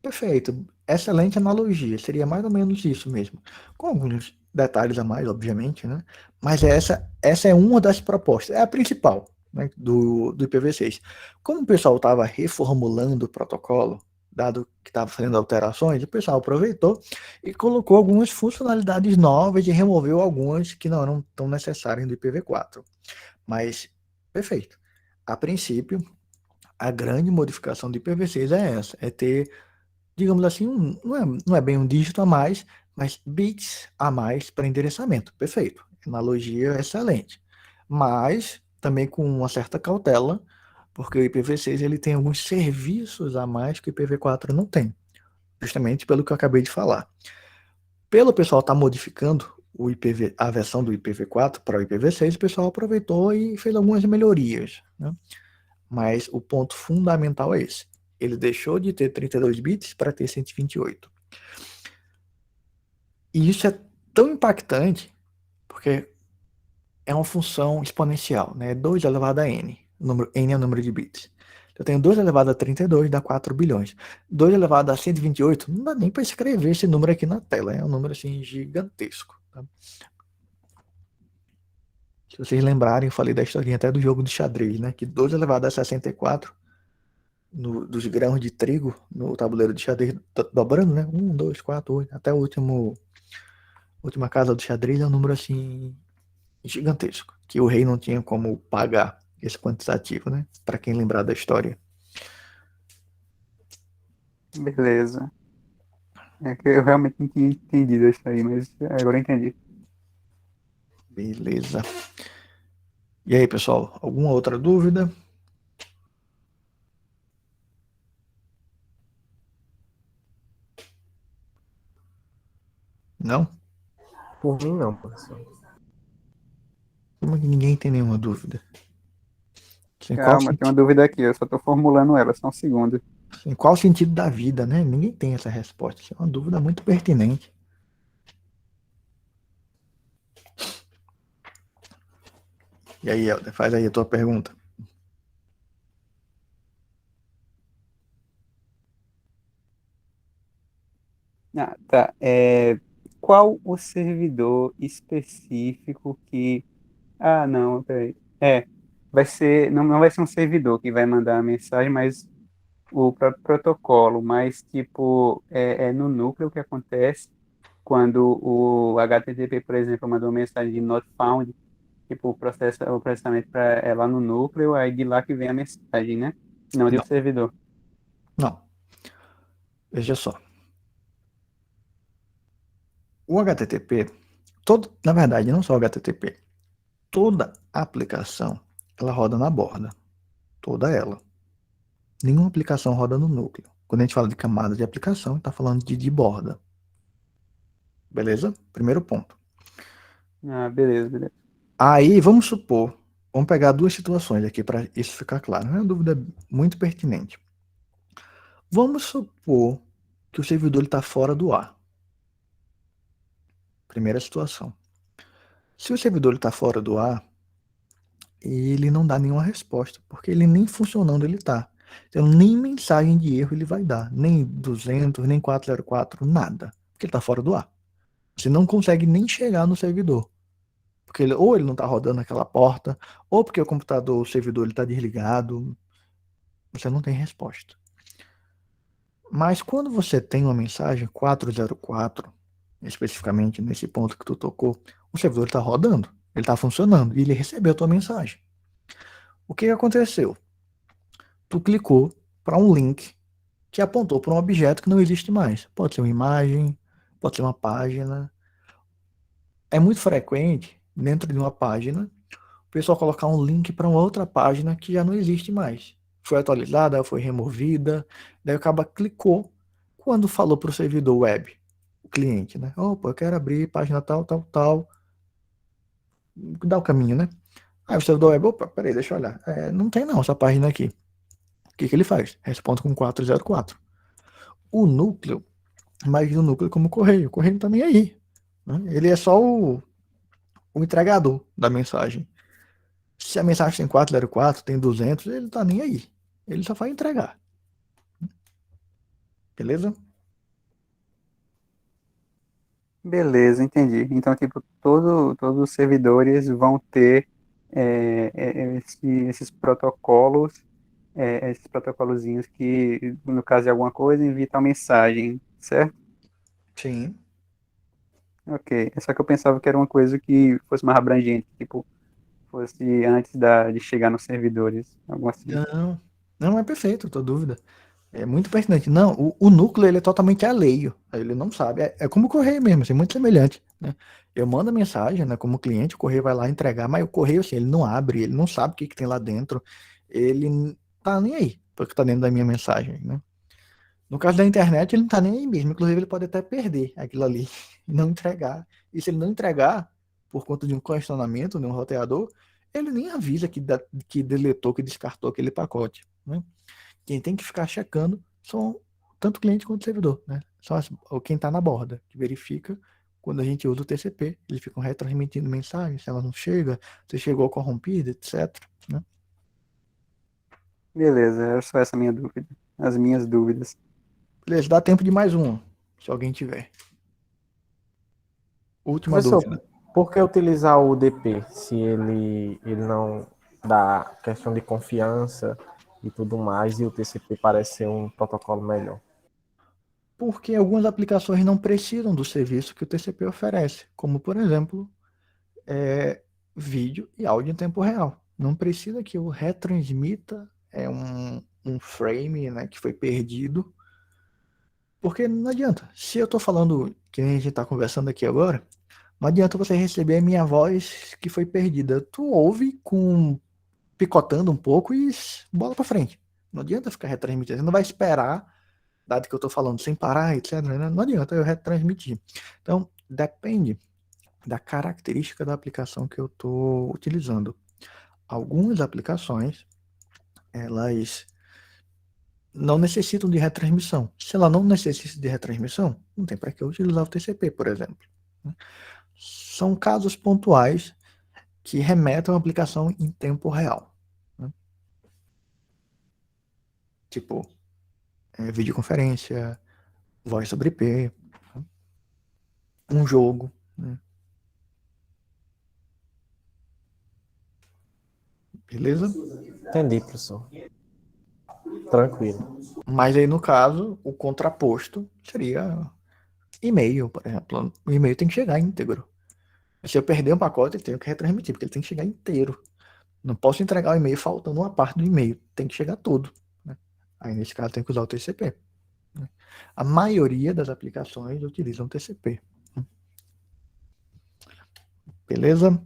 Speaker 1: Perfeito. Excelente analogia. Seria mais ou menos isso mesmo. Com alguns detalhes a mais, obviamente, né? Mas essa é uma das propostas. É a principal, né, do IPv6. Como o pessoal estava reformulando o protocolo, dado que estava fazendo alterações, o pessoal aproveitou e colocou algumas funcionalidades novas e removeu algumas que não eram tão necessárias do IPv4. Mas, perfeito. A princípio, a grande modificação do IPv6 é essa, é ter, digamos assim, não é bem um dígito a mais, mas bits a mais para endereçamento. Perfeito. Analogia excelente. Mas também com uma certa cautela, porque o IPv6 ele tem alguns serviços a mais que o IPv4 não tem, justamente pelo que eu acabei de falar. Pelo pessoal estar modificando a versão do IPv4 para o IPv6, o pessoal aproveitou e fez algumas melhorias, né? Mas o ponto fundamental é esse. Ele deixou de ter 32 bits para ter 128. E isso é tão impactante porque é uma função exponencial, né? 2 elevado a n. O número, n é o número de bits. Eu tenho 2 elevado a 32, dá 4 bilhões. 2 elevado a 128, não dá nem para escrever esse número aqui na tela. É um número assim gigantesco. Tá? Se vocês lembrarem, eu falei da historinha até do jogo de xadrez, né? Que 2 elevado a 64 dos grãos de trigo no tabuleiro de xadrez, dobrando, né? 1, 2, 4, 8, até a última casa do xadrez é um número assim gigantesco, que o rei não tinha como pagar esse quantitativo, né? Para quem lembrar da história.
Speaker 3: Beleza. É que eu realmente não tinha entendido isso aí, mas agora eu entendi.
Speaker 1: Beleza. E aí, pessoal, alguma outra dúvida? Não?
Speaker 4: Por mim, não, professor.
Speaker 1: Como que ninguém tem nenhuma dúvida?
Speaker 3: Calma, tem uma dúvida aqui, eu só tô formulando ela, só um segundo.
Speaker 1: Em qual sentido da vida, né? Ninguém tem essa resposta. Isso é uma dúvida muito pertinente. E aí, Helder, faz aí a tua pergunta.
Speaker 3: Ah, tá. Qual o servidor específico que. Ah, não, peraí. Vai ser. Não vai ser um servidor que vai mandar a mensagem, mas o próprio protocolo, mas tipo, é no núcleo que acontece quando o HTTP, por exemplo, mandou uma mensagem de not found, tipo, o processamento é lá no núcleo, aí de lá que vem a mensagem, né? Não de um
Speaker 1: Não,
Speaker 3: servidor.
Speaker 1: não. Veja só. O HTTP, na verdade, não só o HTTP, toda aplicação, ela roda na borda. Toda ela. Nenhuma aplicação roda no núcleo. Quando a gente fala de camada de aplicação, está falando de borda. Beleza? Primeiro ponto.
Speaker 3: Ah, beleza, beleza.
Speaker 1: Aí, vamos pegar duas situações aqui para isso ficar claro. É uma dúvida muito pertinente. Vamos supor que o servidor está fora do ar. Primeira situação. Se o servidor está fora do ar, ele não dá nenhuma resposta, porque ele nem funcionando ele está. Então, nem mensagem de erro ele vai dar, nem 200, nem 404, nada, porque ele está fora do ar. Você não consegue nem chegar no servidor, porque ou ele não está rodando aquela porta, ou porque o computador, o servidor, está desligado, você não tem resposta. Mas quando você tem uma mensagem 404, especificamente nesse ponto que tu tocou, o servidor está rodando, ele está funcionando, e ele recebeu a tua mensagem. O que aconteceu? Tu clicou para um link que apontou para um objeto que não existe mais. Pode ser uma imagem, pode ser uma página. É muito frequente, dentro de uma página, o pessoal colocar um link para uma outra página que já não existe mais. Foi atualizada, foi removida, daí acaba clicou quando falou para o servidor web, o cliente, né? Opa, eu quero abrir página tal, tal, tal. Dá o caminho, né? Aí o servidor web, opa, peraí, deixa eu olhar. Não tem não essa página aqui. O que ele faz? Responde com 404. O núcleo, imagina o núcleo como o correio não tá nem aí. Né? Ele é só o entregador da mensagem. Se a mensagem tem 404, tem 200, ele tá nem aí. Ele só vai entregar. Beleza?
Speaker 3: Beleza, entendi. Então, tipo, todos os servidores vão ter esses protocolos, esses protocolozinhos que, no caso de alguma coisa, envia tal mensagem, certo?
Speaker 1: Sim.
Speaker 3: Ok. É só que eu pensava que era uma coisa que fosse mais abrangente, tipo, fosse antes de chegar nos servidores. Algo assim.
Speaker 1: Não é perfeito, tô dúvida. É muito pertinente. Não, o núcleo ele é totalmente alheio. Ele não sabe. É como o correio mesmo, assim, muito semelhante, né? Eu mando a mensagem, né, como cliente, o correio vai lá entregar, mas o correio, assim, ele não abre, ele não sabe o que tem lá dentro. Ele tá nem aí, porque tá dentro da minha mensagem, né? No caso da internet, ele não tá nem aí mesmo. Inclusive, ele pode até perder aquilo ali e não entregar. E se ele não entregar, por conta de um questionamento, de um roteador, ele nem avisa que deletou, que descartou aquele pacote, né? Quem tem que ficar checando são tanto o cliente quanto o servidor, né? São quem está na borda, que verifica quando a gente usa o TCP. Eles ficam retransmitindo mensagem, se ela não chega, se chegou corrompida, etc. Né?
Speaker 3: Beleza, era só essa minha dúvida. As minhas dúvidas.
Speaker 1: Beleza, dá tempo de mais um, se alguém tiver. Última
Speaker 4: Professor,
Speaker 1: dúvida.
Speaker 4: por que utilizar o UDP se ele não dá questão de confiança e tudo mais, e o TCP parece ser um protocolo melhor?
Speaker 1: Porque algumas aplicações não precisam do serviço que o TCP oferece, como, por exemplo, vídeo e áudio em tempo real. Não precisa que eu retransmita um frame, né, que foi perdido, porque não adianta. Se eu estou falando, que nem a gente está conversando aqui agora, não adianta você receber a minha voz que foi perdida. Tu ouve picotando um pouco e bola para frente. Não adianta ficar retransmitindo. Você não vai esperar, dado que eu estou falando sem parar, etc. Né? Não adianta eu retransmitir. Então, depende da característica da aplicação que eu estou utilizando. Algumas aplicações, elas não necessitam de retransmissão. Se ela não necessita de retransmissão, não tem para que eu utilizar o TCP, por exemplo. São casos pontuais que remetem a uma aplicação em tempo real. Né? Tipo, videoconferência, voz sobre IP, um jogo. Né? Beleza?
Speaker 4: Entendi, professor. Tranquilo.
Speaker 1: Mas aí, no caso, o contraposto seria e-mail, por exemplo. O e-mail tem que chegar íntegro. Se eu perder um pacote, eu tenho que retransmitir, porque ele tem que chegar inteiro. Não posso entregar o e-mail faltando uma parte do e-mail. Tem que chegar todo. Né? Aí, nesse caso, tem que usar o TCP. Né? A maioria das aplicações utilizam TCP. Beleza?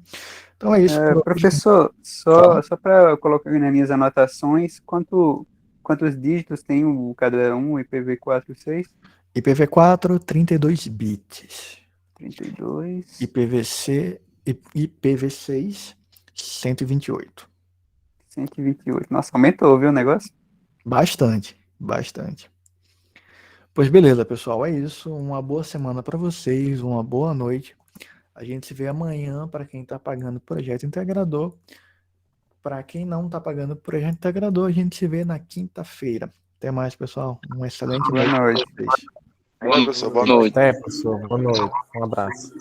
Speaker 1: Então é isso.
Speaker 3: Professor, só para eu colocar nas minhas anotações, quantos dígitos tem cada um, IPv4 e 6?
Speaker 1: IPv4, 32 bits.
Speaker 3: 32.
Speaker 1: IPv6, 128.
Speaker 3: 128. Nossa, aumentou, viu o negócio?
Speaker 1: Bastante, bastante. Pois beleza, pessoal, é isso. Uma boa semana para vocês, uma boa noite. A gente se vê amanhã para quem está pagando o projeto integrador. Para quem não está pagando o projeto integrador, a gente se vê na quinta-feira. Até mais, pessoal. Uma excelente
Speaker 3: Boa noite.
Speaker 1: para vocês.
Speaker 7: Boa, pessoal. Boa noite.
Speaker 4: Até, professor. Boa noite. Um abraço.